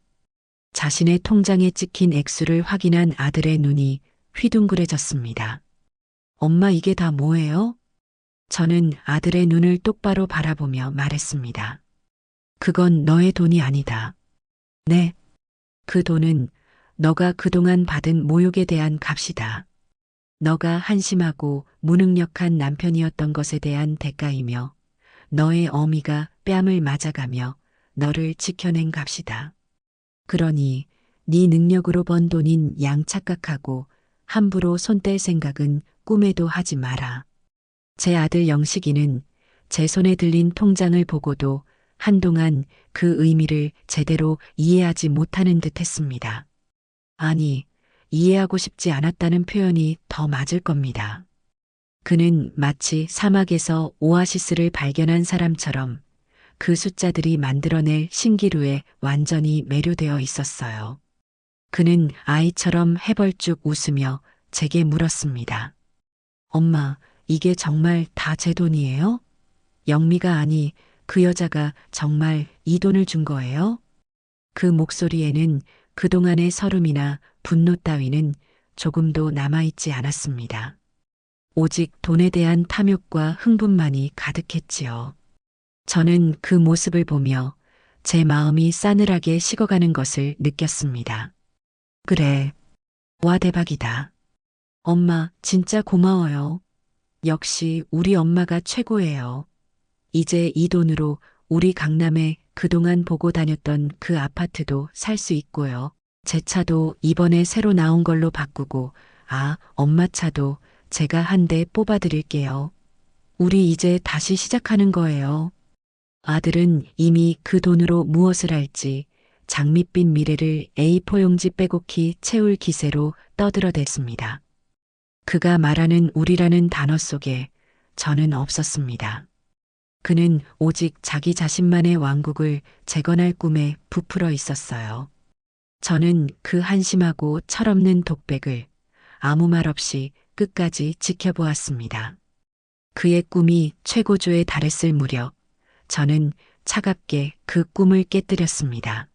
자신의 통장에 찍힌 액수를 확인한 아들의 눈이 휘둥그레졌습니다. 엄마, 이게 다 뭐예요? 저는 아들의 눈을 똑바로 바라보며 말했습니다. 그건 너의 돈이 아니다. 네. 그 돈은 너가 그동안 받은 모욕에 대한 값이다. 너가 한심하고 무능력한 남편이었던 것에 대한 대가이며 너의 어미가 뺨을 맞아가며 너를 지켜낸 값이다. 그러니 네 능력으로 번 돈인 양 착각하고 함부로 손 뗄 생각은 꿈에도 하지 마라. 제 아들 영식이는 제 손에 들린 통장을 보고도 한동안 그 의미를 제대로 이해하지 못하는 듯 했습니다. 아니, 이해하고 싶지 않았다는 표현이 더 맞을 겁니다. 그는 마치 사막에서 오아시스를 발견한 사람처럼 그 숫자들이 만들어낼 신기루에 완전히 매료되어 있었어요. 그는 아이처럼 해벌쭉 웃으며 제게 물었습니다. 엄마, 이게 정말 다 제 돈이에요? 영미가 아니, 그 여자가 정말 이 돈을 준 거예요? 그 목소리에는 그동안의 서름이나 분노 따위는 조금도 남아있지 않았습니다. 오직 돈에 대한 탐욕과 흥분만이 가득했지요. 저는 그 모습을 보며 제 마음이 싸늘하게 식어가는 것을 느꼈습니다. 그래. 와, 대박이다. 엄마, 진짜 고마워요. 역시 우리 엄마가 최고예요. 이제 이 돈으로 우리 강남에 그동안 보고 다녔던 그 아파트도 살 수 있고요. 제 차도 이번에 새로 나온 걸로 바꾸고, 엄마 차도 제가 한 대 뽑아드릴게요. 우리 이제 다시 시작하는 거예요. 아들은 이미 그 돈으로 무엇을 할지 장밋빛 미래를 A4 용지 빼곡히 채울 기세로 떠들어댔습니다. 그가 말하는 우리라는 단어 속에 저는 없었습니다. 그는 오직 자기 자신만의 왕국을 재건할 꿈에 부풀어 있었어요. 저는 그 한심하고 철없는 독백을 아무 말 없이 끝까지 지켜보았습니다. 그의 꿈이 최고조에 달했을 무렵 저는 차갑게 그 꿈을 깨뜨렸습니다.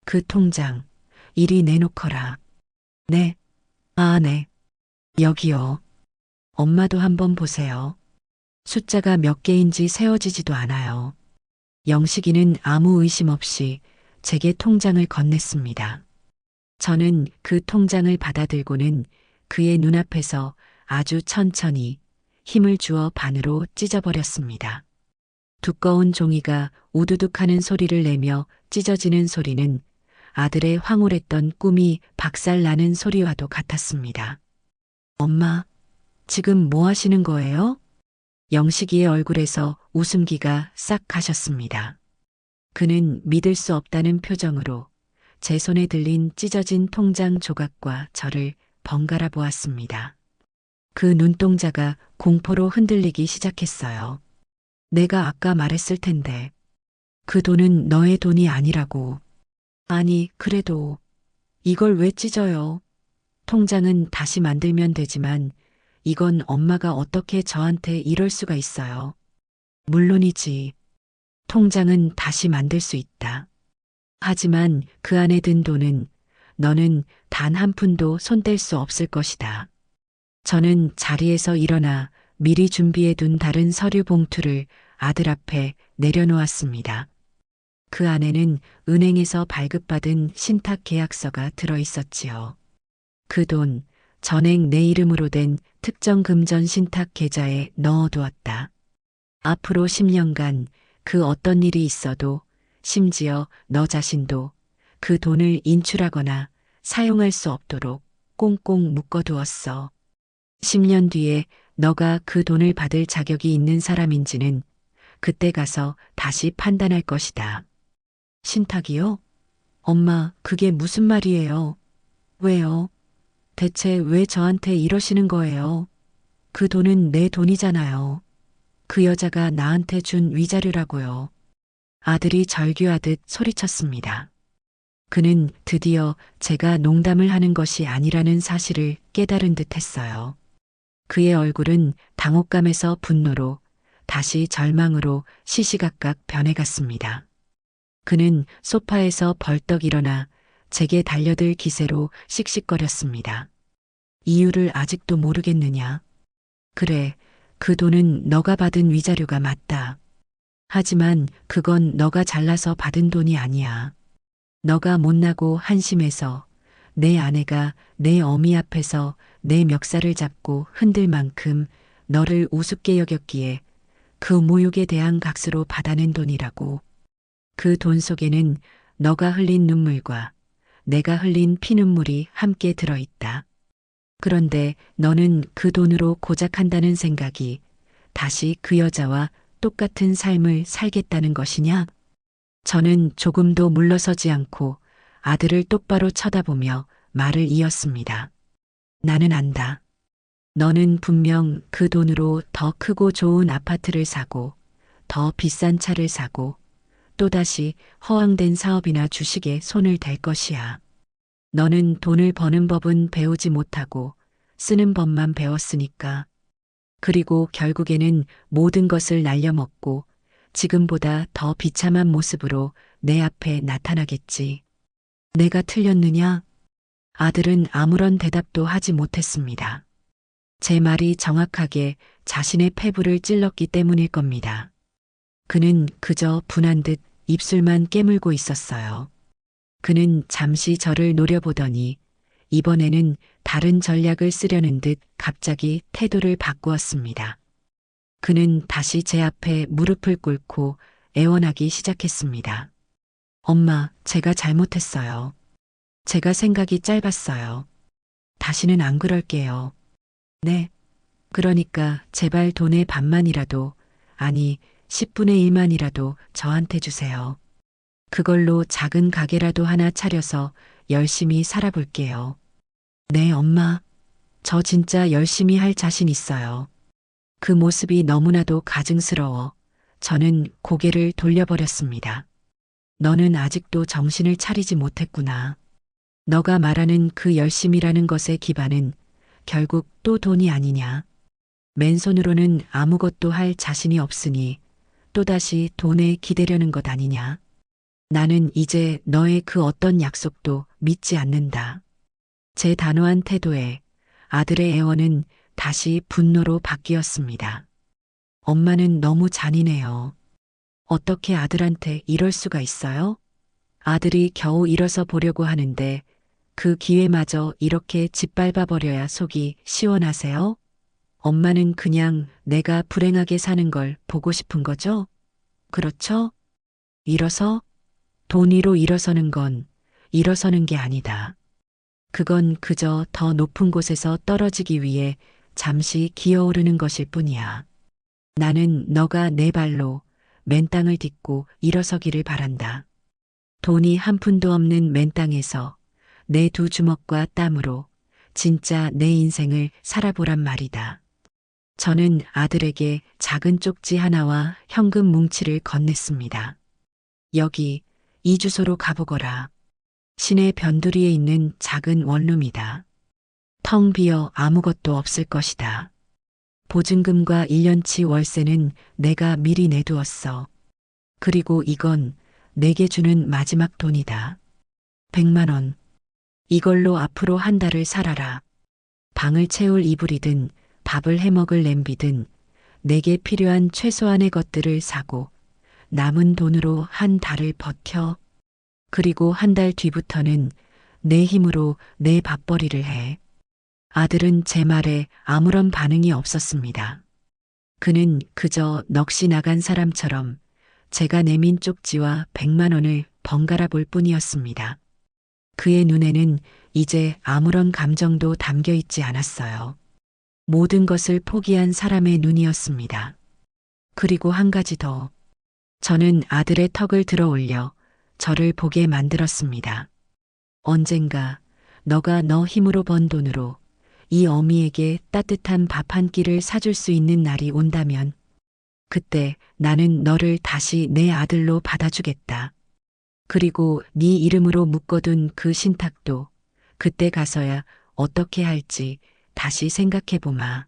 그 통장, 이리 내놓거라. 네. 네. 여기요. 엄마도 한번 보세요. 숫자가 몇 개인지 세어지지도 않아요. 영식이는 아무 의심 없이 제게 통장을 건넸습니다. 저는 그 통장을 받아들고는 그의 눈앞에서 아주 천천히 힘을 주어 반으로 찢어버렸습니다. 두꺼운 종이가 우두둑하는 소리를 내며 찢어지는 소리는 아들의 황홀했던 꿈이 박살나는 소리와도 같았습니다. 엄마, 지금 뭐 하시는 거예요? 영식이의 얼굴에서 웃음기가 싹 가셨습니다. 그는 믿을 수 없다는 표정으로 제 손에 들린 찢어진 통장 조각과 저를 번갈아 보았습니다. 그 눈동자가 공포로 흔들리기 시작했어요. 내가 아까 말했을 텐데. 그 돈은 너의 돈이 아니라고. 아니, 그래도 이걸 왜 찢어요? 통장은 다시 만들면 되지만 이건 엄마가 어떻게 저한테 이럴 수가 있어요. 물론이지. 통장은 다시 만들 수 있다. 하지만 그 안에 든 돈은 너는 단 한 푼도 손댈 수 없을 것이다. 저는 자리에서 일어나 미리 준비해 둔 다른 서류 봉투를 아들 앞에 내려놓았습니다. 그 안에는 은행에서 발급받은 신탁 계약서가 들어 있었지요. 그 돈, 전액 내 이름으로 된 특정 금전 신탁 계좌에 넣어두었다. 앞으로 10년간 그 어떤 일이 있어도 심지어 너 자신도 그 돈을 인출하거나 사용할 수 없도록 꽁꽁 묶어두었어. 10년 뒤에 너가 그 돈을 받을 자격이 있는 사람인지는 그때 가서 다시 판단할 것이다. 신탁이요? 엄마, 그게 무슨 말이에요? 왜요? 대체 왜 저한테 이러시는 거예요? 그 돈은 내 돈이잖아요. 그 여자가 나한테 준 위자료라고요. 아들이 절규하듯 소리쳤습니다. 그는 드디어 제가 농담을 하는 것이 아니라는 사실을 깨달은 듯 했어요. 그의 얼굴은 당혹감에서 분노로 다시 절망으로 시시각각 변해갔습니다. 그는 소파에서 벌떡 일어나 제게 달려들 기세로 씩씩거렸습니다. 이유를 아직도 모르겠느냐? 그래, 그 돈은 너가 받은 위자료가 맞다. 하지만 그건 너가 잘나서 받은 돈이 아니야. 너가 못나고 한심해서 내 아내가 내 어미 앞에서 내 멱살을 잡고 흔들 만큼 너를 우습게 여겼기에 그 모욕에 대한 값으로 받아낸 돈이라고. 그 돈 속에는 너가 흘린 눈물과 내가 흘린 피눈물이 함께 들어있다. 그런데 너는 그 돈으로 고작 한다는 생각이 다시 그 여자와 똑같은 삶을 살겠다는 것이냐? 저는 조금도 물러서지 않고 아들을 똑바로 쳐다보며 말을 이었습니다. 나는 안다. 너는 분명 그 돈으로 더 크고 좋은 아파트를 사고 더 비싼 차를 사고 또다시 허황된 사업이나 주식에 손을 댈 것이야. 너는 돈을 버는 법은 배우지 못하고 쓰는 법만 배웠으니까. 그리고 결국에는 모든 것을 날려먹고 지금보다 더 비참한 모습으로 내 앞에 나타나겠지. 내가 틀렸느냐? 아들은 아무런 대답도 하지 못했습니다. 제 말이 정확하게 자신의 폐부를 찔렀기 때문일 겁니다. 그는 그저 분한 듯 입술만 깨물고 있었어요. 그는 잠시 저를 노려보더니 이번에는 다른 전략을 쓰려는 듯 갑자기 태도를 바꾸었습니다. 그는 다시 제 앞에 무릎을 꿇고 애원하기 시작했습니다. 엄마, 제가 잘못했어요. 제가 생각이 짧았어요. 다시는 안 그럴게요. 네. 그러니까 제발 돈의 반만이라도, 아니, 10분의 1만이라도 저한테 주세요. 그걸로 작은 가게라도 하나 차려서 열심히 살아볼게요. 네, 엄마. 저 진짜 열심히 할 자신 있어요. 그 모습이 너무나도 가증스러워 저는 고개를 돌려버렸습니다. 너는 아직도 정신을 차리지 못했구나. 너가 말하는 그 열심이라는 것의 기반은 결국 또 돈이 아니냐. 맨손으로는 아무것도 할 자신이 없으니 또다시 돈에 기대려는 것 아니냐. 나는 이제 너의 그 어떤 약속도 믿지 않는다. 제 단호한 태도에 아들의 애원은 다시 분노로 바뀌었습니다. 엄마는 너무 잔인해요. 어떻게 아들한테 이럴 수가 있어요? 아들이 겨우 일어서 보려고 하는데 그 기회마저 이렇게 짓밟아 버려야 속이 시원하세요? 엄마는 그냥 내가 불행하게 사는 걸 보고 싶은 거죠? 그렇죠? 일어서? 돈 위로 일어서는 건 일어서는 게 아니다. 그건 그저 더 높은 곳에서 떨어지기 위해 잠시 기어오르는 것일 뿐이야. 나는 너가 내 발로 맨 땅을 딛고 일어서기를 바란다. 돈이 한 푼도 없는 맨 땅에서 내 두 주먹과 땀으로 진짜 내 인생을 살아보란 말이다. 저는 아들에게 작은 쪽지 하나와 현금 뭉치를 건넸습니다. 여기 이 주소로 가보거라. 시내 변두리에 있는 작은 원룸이다. 텅 비어 아무것도 없을 것이다. 보증금과 1년치 월세는 내가 미리 내두었어. 그리고 이건 내게 주는 마지막 돈이다. 100만 원. 이걸로 앞으로 한 달을 살아라. 방을 채울 이불이든 밥을 해먹을 냄비든 내게 필요한 최소한의 것들을 사고 남은 돈으로 한 달을 버텨. 그리고 한 달 뒤부터는 내 힘으로 내 밥벌이를 해. 아들은 제 말에 아무런 반응이 없었습니다. 그는 그저 넋이 나간 사람처럼 제가 내민 쪽지와 100만 원을 번갈아 볼 뿐이었습니다. 그의 눈에는 이제 아무런 감정도 담겨 있지 않았어요. 모든 것을 포기한 사람의 눈이었습니다. 그리고 한 가지 더. 저는 아들의 턱을 들어 올려 저를 보게 만들었습니다. 언젠가 너가 너 힘으로 번 돈으로 이 어미에게 따뜻한 밥 한 끼를 사줄 수 있는 날이 온다면 그때 나는 너를 다시 내 아들로 받아주겠다. 그리고 네 이름으로 묶어둔 그 신탁도 그때 가서야 어떻게 할지 다시 생각해보마.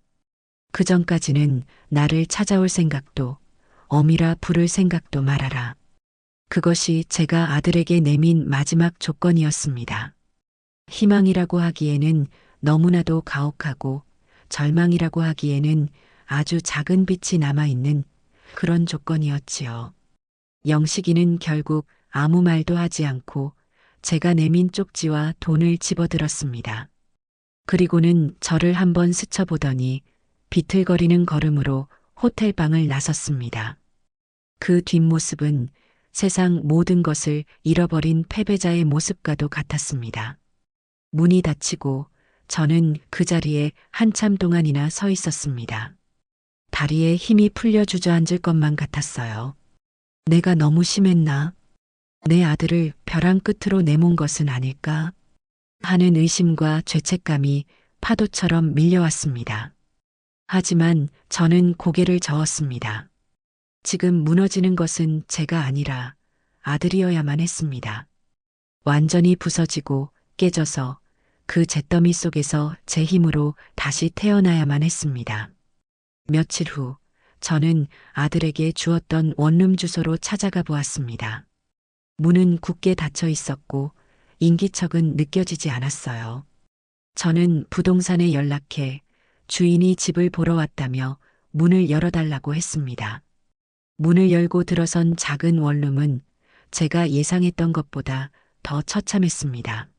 그 전까지는 나를 찾아올 생각도 어미라 부를 생각도 말아라. 그것이 제가 아들에게 내민 마지막 조건이었습니다. 희망이라고 하기에는 너무나도 가혹하고 절망이라고 하기에는 아주 작은 빛이 남아있는 그런 조건이었지요. 영식이는 결국 아무 말도 하지 않고 제가 내민 쪽지와 돈을 집어들었습니다. 그리고는 저를 한번 스쳐보더니 비틀거리는 걸음으로 호텔방을 나섰습니다. 그 뒷모습은 세상 모든 것을 잃어버린 패배자의 모습과도 같았습니다. 문이 닫히고 저는 그 자리에 한참 동안이나 서 있었습니다. 다리에 힘이 풀려 주저앉을 것만 같았어요. 내가 너무 심했나? 내 아들을 벼랑 끝으로 내몬 것은 아닐까? 하는 의심과 죄책감이 파도처럼 밀려왔습니다. 하지만 저는 고개를 저었습니다. 지금 무너지는 것은 제가 아니라 아들이어야만 했습니다. 완전히 부서지고 깨져서 그 잿더미 속에서 제 힘으로 다시 태어나야만 했습니다. 며칠 후 저는 아들에게 주었던 원룸 주소로 찾아가 보았습니다. 문은 굳게 닫혀 있었고 인기척은 느껴지지 않았어요. 저는 부동산에 연락해 주인이 집을 보러 왔다며 문을 열어달라고 했습니다. 문을 열고 들어선 작은 원룸은 제가 예상했던 것보다 더 처참했습니다.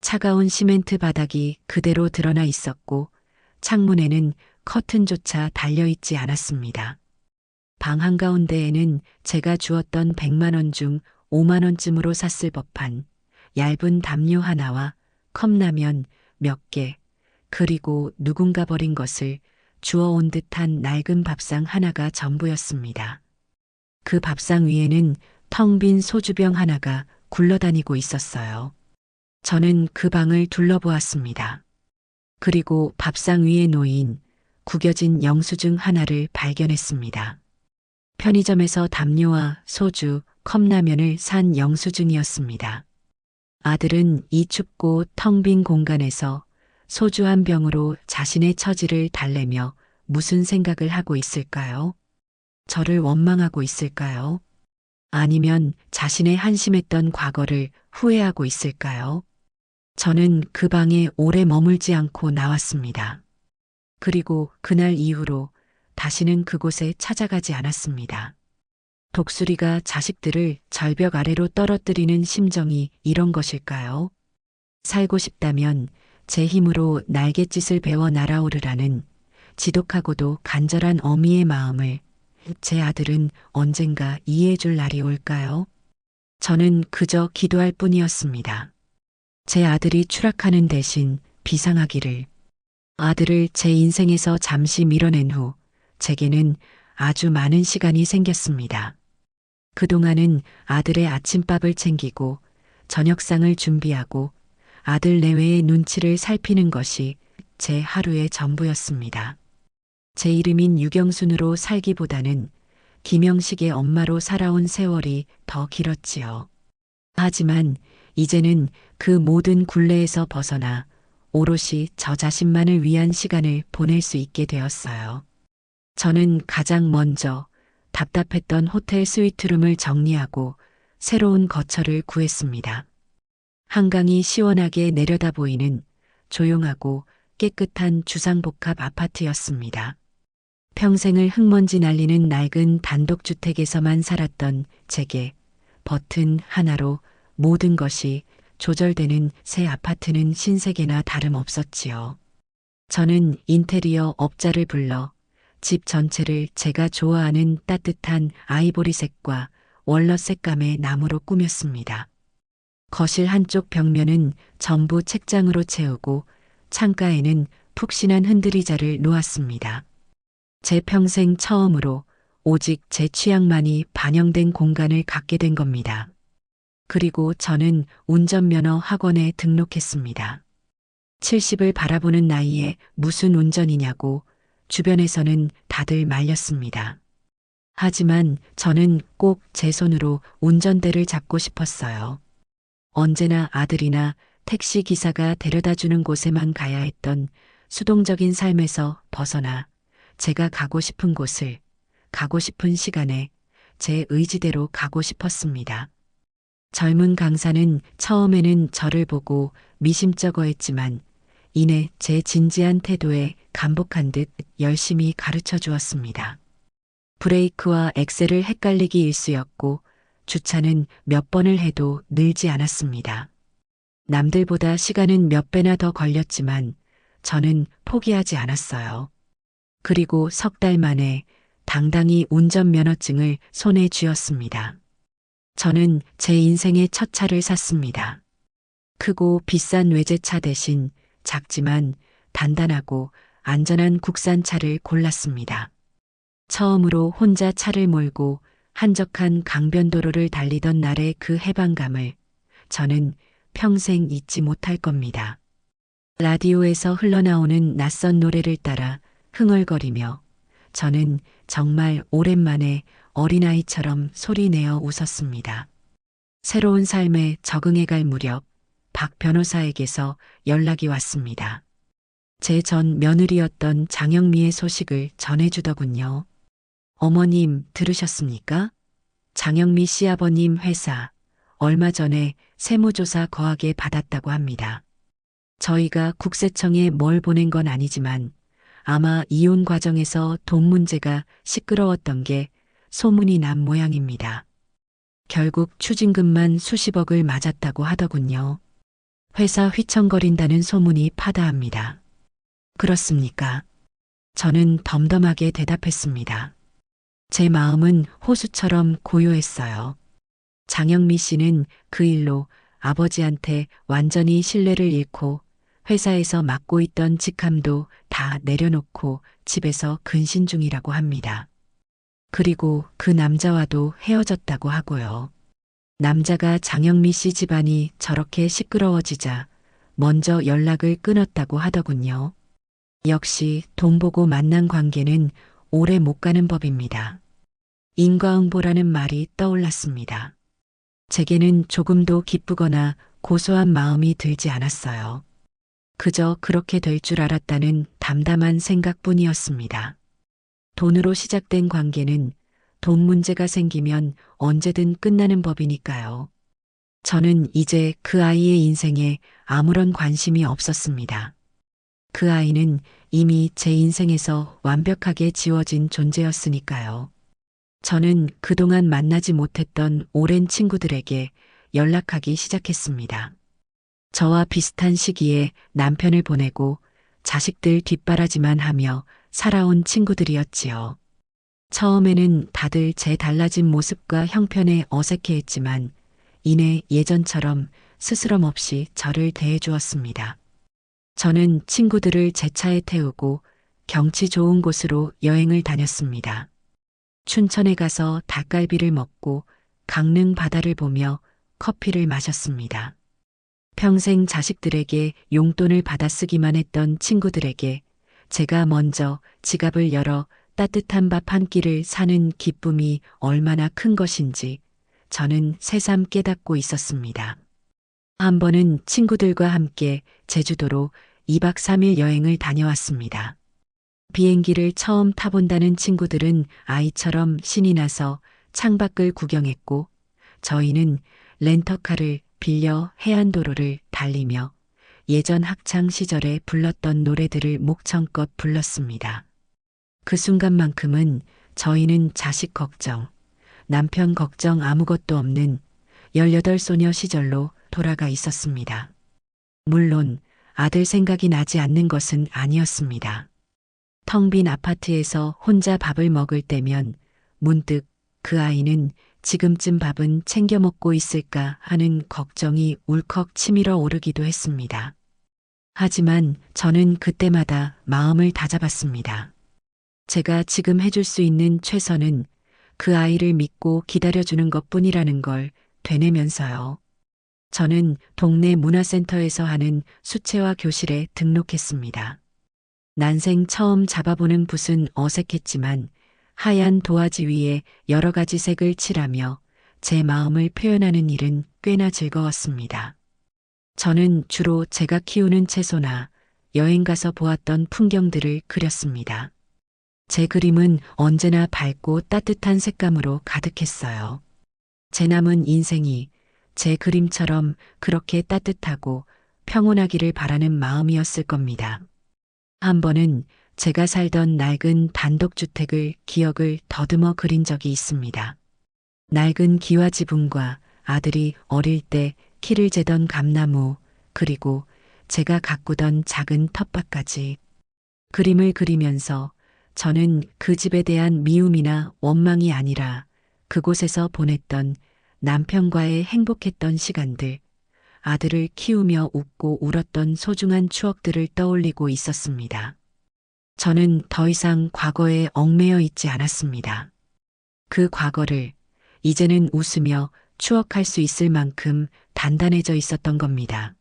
차가운 시멘트 바닥이 그대로 드러나 있었고 창문에는 커튼조차 달려있지 않았습니다. 방 한가운데에는 제가 주었던 100만 원 중 5만 원쯤으로 샀을 법한 얇은 담요 하나와 컵라면 몇 개, 그리고 누군가 버린 것을 주워온 듯한 낡은 밥상 하나가 전부였습니다. 그 밥상 위에는 텅 빈 소주병 하나가 굴러다니고 있었어요. 저는 그 방을 둘러보았습니다. 그리고 밥상 위에 놓인 구겨진 영수증 하나를 발견했습니다. 편의점에서 담요와 소주, 컵라면을 산 영수증이었습니다. 아들은 이 춥고 텅 빈 공간에서 소주 한 병으로 자신의 처지를 달래며 무슨 생각을 하고 있을까요? 저를 원망하고 있을까요? 아니면 자신의 한심했던 과거를 후회하고 있을까요? 저는 그 방에 오래 머물지 않고 나왔습니다. 그리고 그날 이후로 다시는 그곳에 찾아가지 않았습니다. 독수리가 자식들을 절벽 아래로 떨어뜨리는 심정이 이런 것일까요? 살고 싶다면 제 힘으로 날갯짓을 배워 날아오르라는 지독하고도 간절한 어미의 마음을 제 아들은 언젠가 이해해 줄 날이 올까요? 저는 그저 기도할 뿐이었습니다. 제 아들이 추락하는 대신 비상하기를. 아들을 제 인생에서 잠시 밀어낸 후 제게는 아주 많은 시간이 생겼습니다. 그동안은 아들의 아침밥을 챙기고 저녁상을 준비하고 아들 내외의 눈치를 살피는 것이 제 하루의 전부였습니다. 제 이름인 유경순으로 살기보다는 김영식의 엄마로 살아온 세월이 더 길었지요. 하지만 이제는 그 모든 굴레에서 벗어나 오롯이 저 자신만을 위한 시간을 보낼 수 있게 되었어요. 저는 가장 먼저 답답했던 호텔 스위트룸을 정리하고 새로운 거처를 구했습니다. 한강이 시원하게 내려다 보이는 조용하고 깨끗한 주상복합 아파트였습니다. 평생을 흙먼지 날리는 낡은 단독주택에서만 살았던 제게 버튼 하나로 모든 것이 조절되는 새 아파트는 신세계나 다름없었지요. 저는 인테리어 업자를 불러 집 전체를 제가 좋아하는 따뜻한 아이보리색과 월넛 색감의 나무로 꾸몄습니다. 거실 한쪽 벽면은 전부 책장으로 채우고 창가에는 푹신한 흔들의자를 놓았습니다. 제 평생 처음으로 오직 제 취향만이 반영된 공간을 갖게 된 겁니다. 그리고 저는 운전면허 학원에 등록했습니다. 70을 바라보는 나이에 무슨 운전이냐고 주변에서는 다들 말렸습니다. 하지만 저는 꼭 제 손으로 운전대를 잡고 싶었어요. 언제나 아들이나 택시 기사가 데려다 주는 곳에만 가야 했던 수동적인 삶에서 벗어나 제가 가고 싶은 곳을, 가고 싶은 시간에 제 의지대로 가고 싶었습니다. 젊은 강사는 처음에는 저를 보고 미심쩍어했지만 이내 제 진지한 태도에 감복한 듯 열심히 가르쳐 주었습니다. 브레이크와 엑셀을 헷갈리기 일쑤였고 주차는 몇 번을 해도 늘지 않았습니다. 남들보다 시간은 몇 배나 더 걸렸지만 저는 포기하지 않았어요. 그리고 석 달 만에 당당히 운전면허증을 손에 쥐었습니다. 저는 제 인생의 첫 차를 샀습니다. 크고 비싼 외제차 대신 작지만 단단하고 안전한 국산차를 골랐습니다. 처음으로 혼자 차를 몰고 한적한 강변도로를 달리던 날의 그 해방감을 저는 평생 잊지 못할 겁니다. 라디오에서 흘러나오는 낯선 노래를 따라 흥얼거리며 저는 정말 오랜만에 어린아이처럼 소리내어 웃었습니다. 새로운 삶에 적응해갈 무렵 박 변호사에게서 연락이 왔습니다. 제 전 며느리였던 장영미의 소식을 전해주더군요. 어머님 들으셨습니까? 장영미 시아버님 회사 얼마 전에 세무조사 거하게 받았다고 합니다. 저희가 국세청에 뭘 보낸 건 아니지만 아마 이혼 과정에서 돈 문제가 시끄러웠던 게 소문이 난 모양입니다. 결국 추징금만 수십억을 맞았다고 하더군요. 회사 휘청거린다는 소문이 파다합니다. 그렇습니까? 저는 덤덤하게 대답했습니다. 제 마음은 호수처럼 고요했어요. 장영미 씨는 그 일로 아버지한테 완전히 신뢰를 잃고 회사에서 맡고 있던 직함도 다 내려놓고 집에서 근신 중이라고 합니다. 그리고 그 남자와도 헤어졌다고 하고요. 남자가 장영미 씨 집안이 저렇게 시끄러워지자 먼저 연락을 끊었다고 하더군요. 역시 돈 보고 만난 관계는 오래 못 가는 법입니다. 인과응보라는 말이 떠올랐습니다. 제게는 조금도 기쁘거나 고소한 마음이 들지 않았어요. 그저 그렇게 될 줄 알았다는 담담한 생각뿐이었습니다. 돈으로 시작된 관계는 돈 문제가 생기면 언제든 끝나는 법이니까요. 저는 이제 그 아이의 인생에 아무런 관심이 없었습니다. 그 아이는 이미 제 인생에서 완벽하게 지워진 존재였으니까요. 저는 그동안 만나지 못했던 오랜 친구들에게 연락하기 시작했습니다. 저와 비슷한 시기에 남편을 보내고 자식들 뒷바라지만 하며 살아온 친구들이었지요. 처음에는 다들 제 달라진 모습과 형편에 어색해했지만 이내 예전처럼 스스럼 없이 저를 대해주었습니다. 저는 친구들을 제 차에 태우고 경치 좋은 곳으로 여행을 다녔습니다. 춘천에 가서 닭갈비를 먹고 강릉 바다를 보며 커피를 마셨습니다. 평생 자식들에게 용돈을 받아 쓰기만 했던 친구들에게 제가 먼저 지갑을 열어 따뜻한 밥 한 끼를 사는 기쁨이 얼마나 큰 것인지 저는 새삼 깨닫고 있었습니다. 한 번은 친구들과 함께 제주도로 2박 3일 여행을 다녀왔습니다. 비행기를 처음 타본다는 친구들은 아이처럼 신이 나서 창밖을 구경했고 저희는 렌터카를 빌려 해안도로를 달리며 예전 학창 시절에 불렀던 노래들을 목청껏 불렀습니다. 그 순간만큼은 저희는 자식 걱정, 남편 걱정 아무것도 없는 18소녀 시절로 돌아가 있었습니다. 물론 아들 생각이 나지 않는 것은 아니었습니다. 텅 빈 아파트에서 혼자 밥을 먹을 때면 문득 그 아이는 지금쯤 밥은 챙겨 먹고 있을까 하는 걱정이 울컥 치밀어 오르기도 했습니다. 하지만 저는 그때마다 마음을 다잡았습니다. 제가 지금 해줄 수 있는 최선은 그 아이를 믿고 기다려주는 것뿐이라는 걸 되뇌면서요. 저는 동네 문화센터에서 하는 수채화 교실에 등록했습니다. 난생 처음 잡아보는 붓은 어색했지만 하얀 도화지 위에 여러 가지 색을 칠하며 제 마음을 표현하는 일은 꽤나 즐거웠습니다. 저는 주로 제가 키우는 채소나 여행 가서 보았던 풍경들을 그렸습니다. 제 그림은 언제나 밝고 따뜻한 색감으로 가득했어요. 제 남은 인생이 제 그림처럼 그렇게 따뜻하고 평온하기를 바라는 마음이었을 겁니다. 한 번은 제가 살던 낡은 단독주택을 기억을 더듬어 그린 적이 있습니다. 낡은 기와 지붕과 아들이 어릴 때 키를 재던 감나무, 그리고 제가 가꾸던 작은 텃밭까지. 그림을 그리면서 저는 그 집에 대한 미움이나 원망이 아니라 그곳에서 보냈던 남편과의 행복했던 시간들, 아들을 키우며 웃고 울었던 소중한 추억들을 떠올리고 있었습니다. 저는 더 이상 과거에 얽매여 있지 않았습니다. 그 과거를 이제는 웃으며 추억할 수 있을 만큼 단단해져 있었던 겁니다.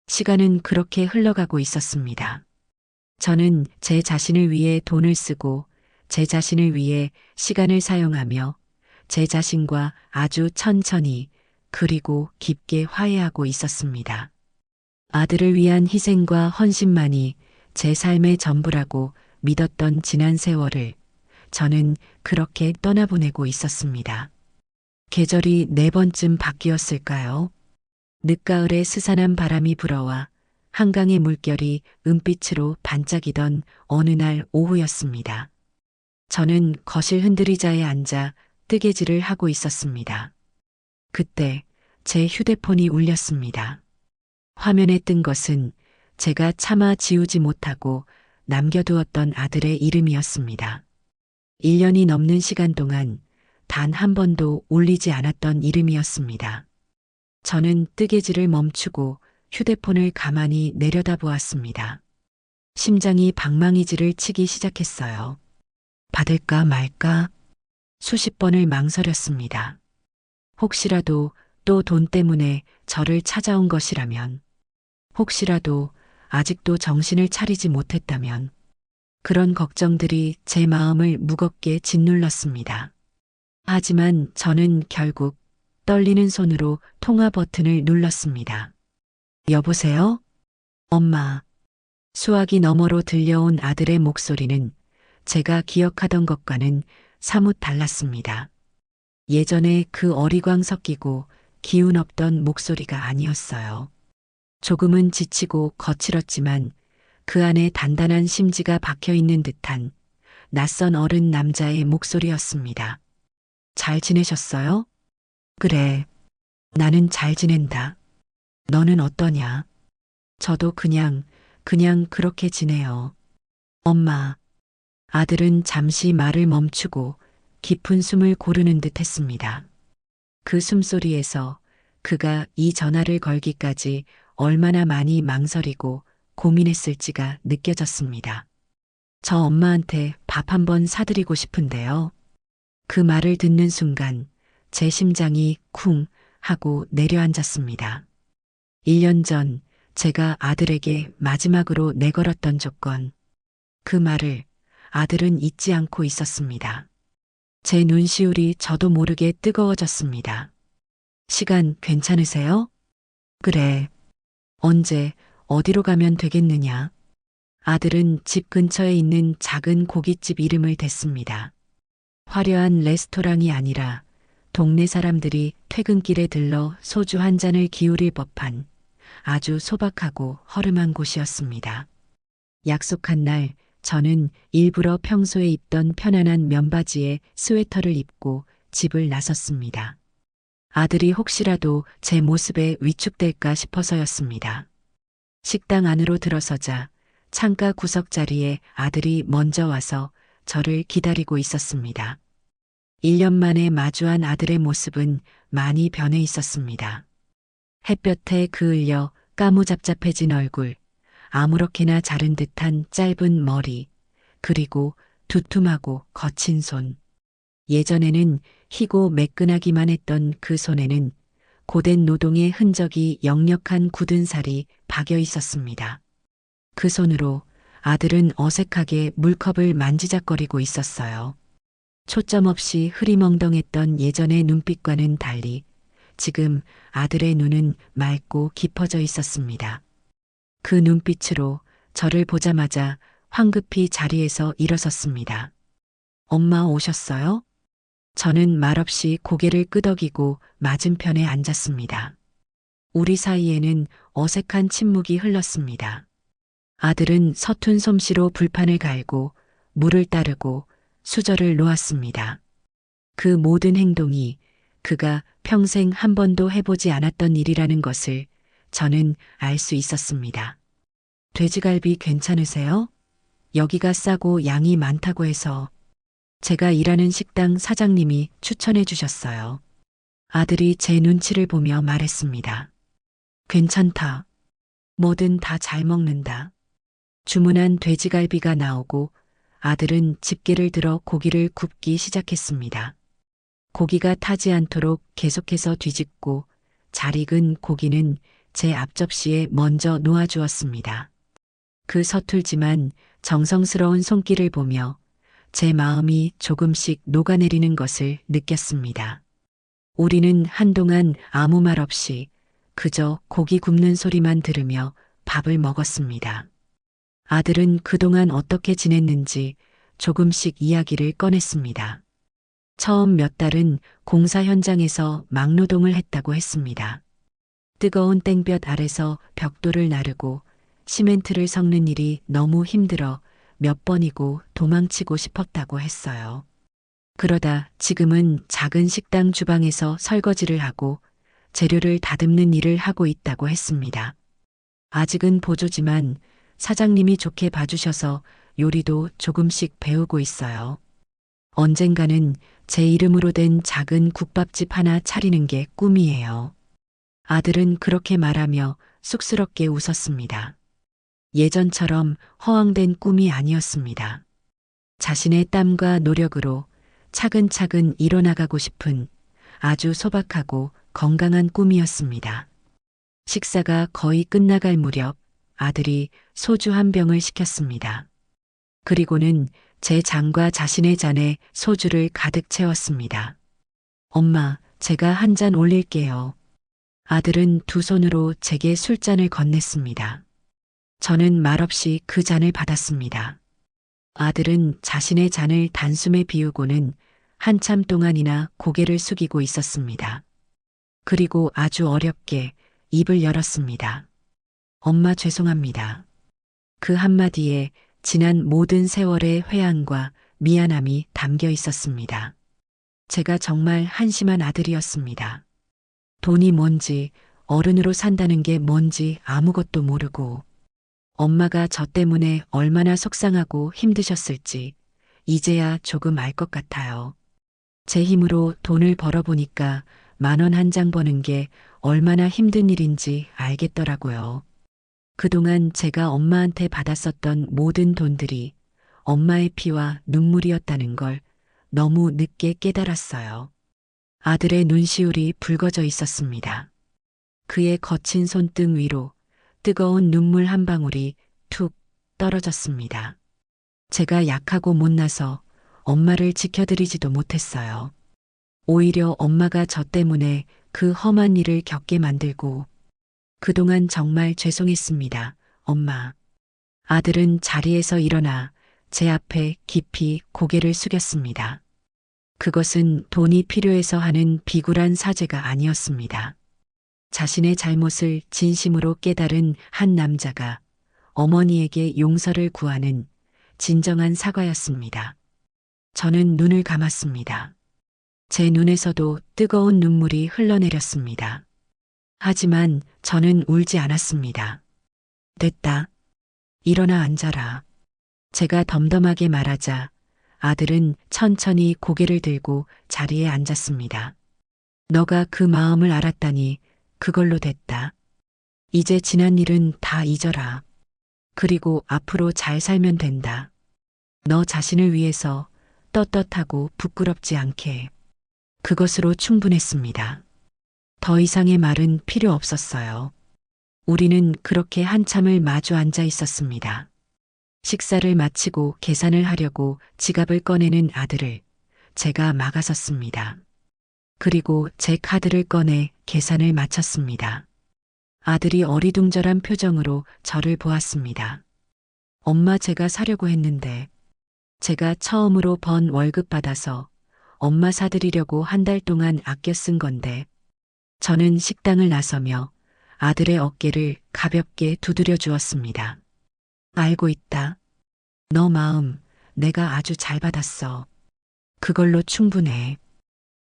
시간은 그렇게 흘러가고 있었습니다. 저는 제 자신을 위해 돈을 쓰고 제 자신을 위해 시간을 사용하며 제 자신과 아주 천천히 그리고 깊게 화해하고 있었습니다. 아들을 위한 희생과 헌신만이 제 삶의 전부라고 믿었던 지난 세월을 저는 그렇게 떠나보내고 있었습니다. 계절이 4번쯤 바뀌었을까요? 늦가을에 스산한 바람이 불어와 한강의 물결이 은빛으로 반짝이던 어느 날 오후였습니다. 저는 거실 흔들의자에 앉아 뜨개질을 하고 있었습니다. 그때 제 휴대폰이 울렸습니다. 화면에 뜬 것은 제가 차마 지우지 못하고 남겨두었던 아들의 이름이었습니다. 1년이 넘는 시간 동안 단 한 번도 울리지 않았던 이름이었습니다. 저는 뜨개질을 멈추고 휴대폰을 가만히 내려다보았습니다. 심장이 방망이질을 치기 시작했어요. 받을까 말까 수십 번을 망설였습니다. 혹시라도 또 돈 때문에 저를 찾아온 것이라면, 혹시라도 아직도 정신을 차리지 못했다면, 그런 걱정들이 제 마음을 무겁게 짓눌렀습니다. 하지만 저는 결국 떨리는 손으로 통화 버튼을 눌렀습니다. 여보세요? 엄마. 수화기 너머로 들려온 아들의 목소리는 제가 기억하던 것과는 사뭇 달랐습니다. 예전에 그 어리광 섞이고 기운 없던 목소리가 아니었어요. 조금은 지치고 거칠었지만 그 안에 단단한 심지가 박혀 있는 듯한 낯선 어른 남자의 목소리였습니다. 잘 지내셨어요? 그래. 나는 잘 지낸다. 너는 어떠냐? 저도 그냥 그렇게 지내요. 엄마. 아들은 잠시 말을 멈추고 깊은 숨을 고르는 듯 했습니다. 그 숨소리에서 그가 이 전화를 걸기까지 얼마나 많이 망설이고 고민했을지가 느껴졌습니다. 저 엄마한테 밥 한번 사드리고 싶은데요. 그 말을 듣는 순간 제 심장이 쿵 하고 내려앉았습니다. 1년 전 제가 아들에게 마지막으로 내걸었던 조건, 그 말을 아들은 잊지 않고 있었습니다. 제 눈시울이 저도 모르게 뜨거워졌습니다. 시간 괜찮으세요? 그래. 언제, 어디로 가면 되겠느냐? 아들은 집 근처에 있는 작은 고깃집 이름을 댔습니다. 화려한 레스토랑이 아니라 동네 사람들이 퇴근길에 들러 소주 한 잔을 기울일 법한 아주 소박하고 허름한 곳이었습니다. 약속한 날 저는 일부러 평소에 입던 편안한 면바지에 스웨터를 입고 집을 나섰습니다. 아들이 혹시라도 제 모습에 위축될까 싶어서였습니다. 식당 안으로 들어서자 창가 구석 자리에 아들이 먼저 와서 저를 기다리고 있었습니다. 1년 만에 마주한 아들의 모습은 많이 변해 있었습니다. 햇볕에 그을려 까무잡잡해진 얼굴, 아무렇게나 자른 듯한 짧은 머리, 그리고 두툼하고 거친 손. 예전에는 희고 매끈하기만 했던 그 손에는 고된 노동의 흔적이 역력한 굳은 살이 박여 있었습니다. 그 손으로 아들은 어색하게 물컵을 만지작거리고 있었어요. 초점 없이 흐리멍덩했던 예전의 눈빛과는 달리 지금 아들의 눈은 맑고 깊어져 있었습니다. 그 눈빛으로 저를 보자마자 황급히 자리에서 일어섰습니다. 엄마 오셨어요? 저는 말없이 고개를 끄덕이고 맞은편에 앉았습니다. 우리 사이에는 어색한 침묵이 흘렀습니다. 아들은 서툰 솜씨로 불판을 갈고 물을 따르고 수저를 놓았습니다. 그 모든 행동이 그가 평생 한 번도 해보지 않았던 일이라는 것을 저는 알 수 있었습니다. 돼지갈비 괜찮으세요? 여기가 싸고 양이 많다고 해서 제가 일하는 식당 사장님이 추천해 주셨어요. 아들이 제 눈치를 보며 말했습니다. 괜찮다. 뭐든 다 잘 먹는다. 주문한 돼지갈비가 나오고 아들은 집게를 들어 고기를 굽기 시작했습니다. 고기가 타지 않도록 계속해서 뒤집고 잘 익은 고기는 제 앞접시에 먼저 놓아주었습니다. 그 서툴지만 정성스러운 손길을 보며 제 마음이 조금씩 녹아내리는 것을 느꼈습니다. 우리는 한동안 아무 말 없이 그저 고기 굽는 소리만 들으며 밥을 먹었습니다. 아들은 그동안 어떻게 지냈는지 조금씩 이야기를 꺼냈습니다. 처음 몇 달은 공사 현장에서 막노동을 했다고 했습니다. 뜨거운 땡볕 아래서 벽돌을 나르고 시멘트를 섞는 일이 너무 힘들어 몇 번이고 도망치고 싶었다고 했어요. 그러다 지금은 작은 식당 주방에서 설거지를 하고 재료를 다듬는 일을 하고 있다고 했습니다. 아직은 보조지만 사장님이 좋게 봐주셔서 요리도 조금씩 배우고 있어요. 언젠가는 제 이름으로 된 작은 국밥집 하나 차리는 게 꿈이에요. 아들은 그렇게 말하며 쑥스럽게 웃었습니다. 예전처럼 허황된 꿈이 아니었습니다. 자신의 땀과 노력으로 차근차근 이뤄나가고 싶은 아주 소박하고 건강한 꿈이었습니다. 식사가 거의 끝나갈 무렵 아들이 소주 한 병을 시켰습니다. 그리고는 제 잔과 자신의 잔에 소주를 가득 채웠습니다. 엄마, 제가 한 잔 올릴게요. 아들은 두 손으로 제게 술잔을 건넸습니다. 저는 말없이 그 잔을 받았습니다. 아들은 자신의 잔을 단숨에 비우고는 한참 동안이나 고개를 숙이고 있었습니다. 그리고 아주 어렵게 입을 열었습니다. 엄마 죄송합니다. 그 한마디에 지난 모든 세월의 회한과 미안함이 담겨 있었습니다. 제가 정말 한심한 아들이었습니다. 돈이 뭔지, 어른으로 산다는 게 뭔지 아무것도 모르고 엄마가 저 때문에 얼마나 속상하고 힘드셨을지 이제야 조금 알 것 같아요. 제 힘으로 돈을 벌어보니까 10,000원 한 장 버는 게 얼마나 힘든 일인지 알겠더라고요. 그동안 제가 엄마한테 받았었던 모든 돈들이 엄마의 피와 눈물이었다는 걸 너무 늦게 깨달았어요. 아들의 눈시울이 붉어져 있었습니다. 그의 거친 손등 위로 뜨거운 눈물 한 방울이 툭 떨어졌습니다. 제가 약하고 못나서 엄마를 지켜드리지도 못했어요. 오히려 엄마가 저 때문에 그 험한 일을 겪게 만들고 그동안 정말 죄송했습니다. 엄마. 아들은 자리에서 일어나 제 앞에 깊이 고개를 숙였습니다. 그것은 돈이 필요해서 하는 비굴한 사죄가 아니었습니다. 자신의 잘못을 진심으로 깨달은 한 남자가 어머니에게 용서를 구하는 진정한 사과였습니다. 저는 눈을 감았습니다. 제 눈에서도 뜨거운 눈물이 흘러내렸습니다. 하지만 저는 울지 않았습니다. 됐다. 일어나 앉아라. 제가 덤덤하게 말하자 아들은 천천히 고개를 들고 자리에 앉았습니다. 너가 그 마음을 알았다니 그걸로 됐다. 이제 지난 일은 다 잊어라. 그리고 앞으로 잘 살면 된다. 너 자신을 위해서 떳떳하고 부끄럽지 않게. 그것으로 충분했습니다. 더 이상의 말은 필요 없었어요. 우리는 그렇게 한참을 마주 앉아 있었습니다. 식사를 마치고 계산을 하려고 지갑을 꺼내는 아들을 제가 막아섰습니다. 그리고 제 카드를 꺼내 계산을 마쳤습니다. 아들이 어리둥절한 표정으로 저를 보았습니다. 엄마 제가 사려고 했는데 제가 처음으로 번 월급 받아서 엄마 사드리려고 한 달 동안 아껴 쓴 건데 저는 식당을 나서며 아들의 어깨를 가볍게 두드려 주었습니다. 알고 있다. 너 마음 내가 아주 잘 받았어. 그걸로 충분해.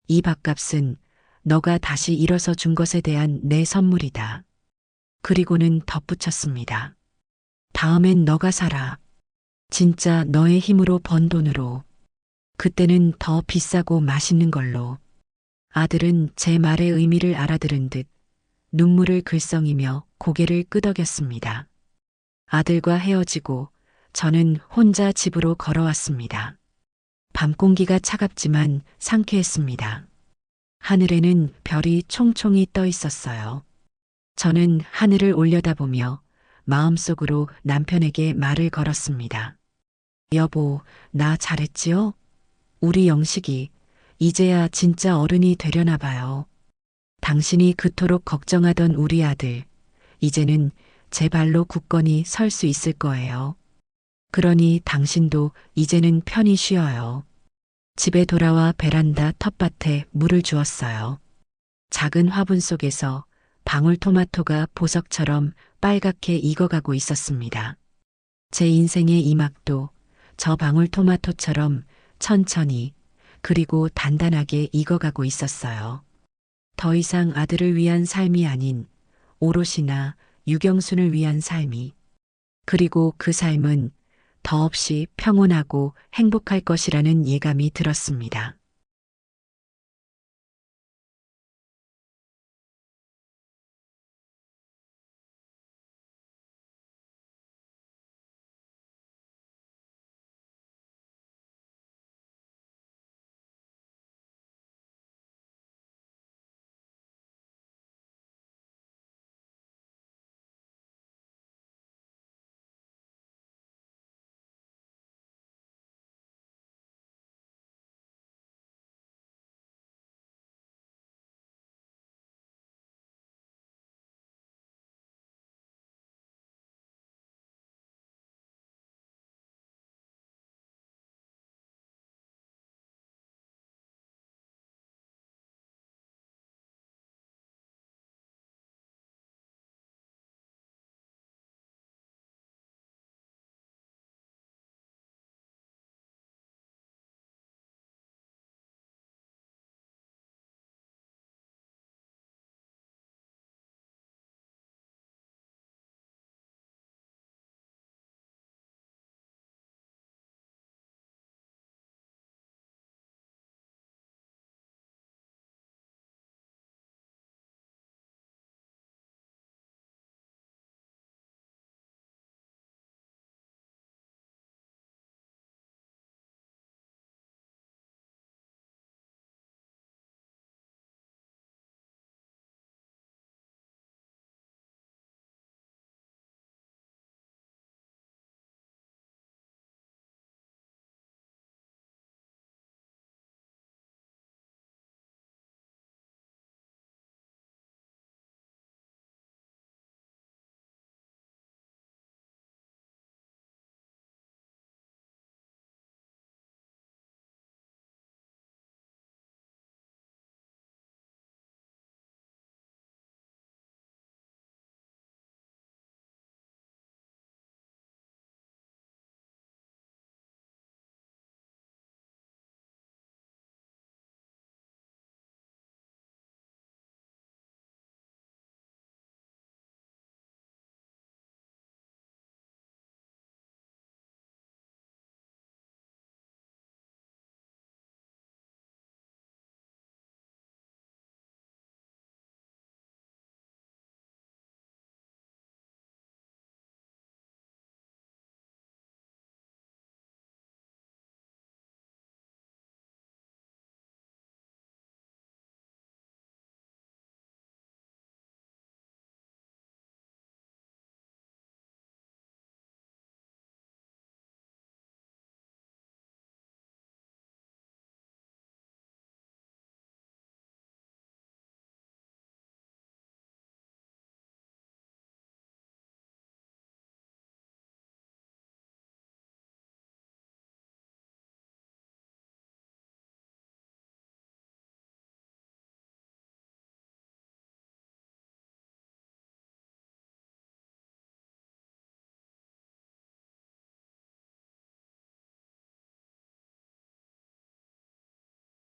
이 밥값은 너가 다시 일어서 준 것에 대한 내 선물이다. 그리고는 덧붙였습니다. 다음엔 너가 살아. 진짜 너의 힘으로 번 돈으로. 그때는 더 비싸고 맛있는 걸로. 아들은 제 말의 의미를 알아들은 듯 눈물을 글썽이며 고개를 끄덕였습니다. 아들과 헤어지고 저는 혼자 집으로 걸어왔습니다. 밤 공기가 차갑지만 상쾌했습니다. 하늘에는 별이 총총히 떠 있었어요. 저는 하늘을 올려다보며 마음속으로 남편에게 말을 걸었습니다. 여보, 나 잘했지요? 우리 영식이 이제야 진짜 어른이 되려나 봐요. 당신이 그토록 걱정하던 우리 아들, 이제는 제 발로 굳건히 설 수 있을 거예요. 그러니 당신도 이제는 편히 쉬어요. 집에 돌아와 베란다 텃밭에 물을 주었어요. 작은 화분 속에서 방울토마토가 보석처럼 빨갛게 익어가고 있었습니다. 제 인생의 이막도 저 방울토마토처럼 천천히 그리고 단단하게 익어가고 있었어요. 더 이상 아들을 위한 삶이 아닌 오롯이나 유경순을 위한 삶이, 그리고 그 삶은 더없이 평온하고 행복할 것이라는 예감이 들었습니다.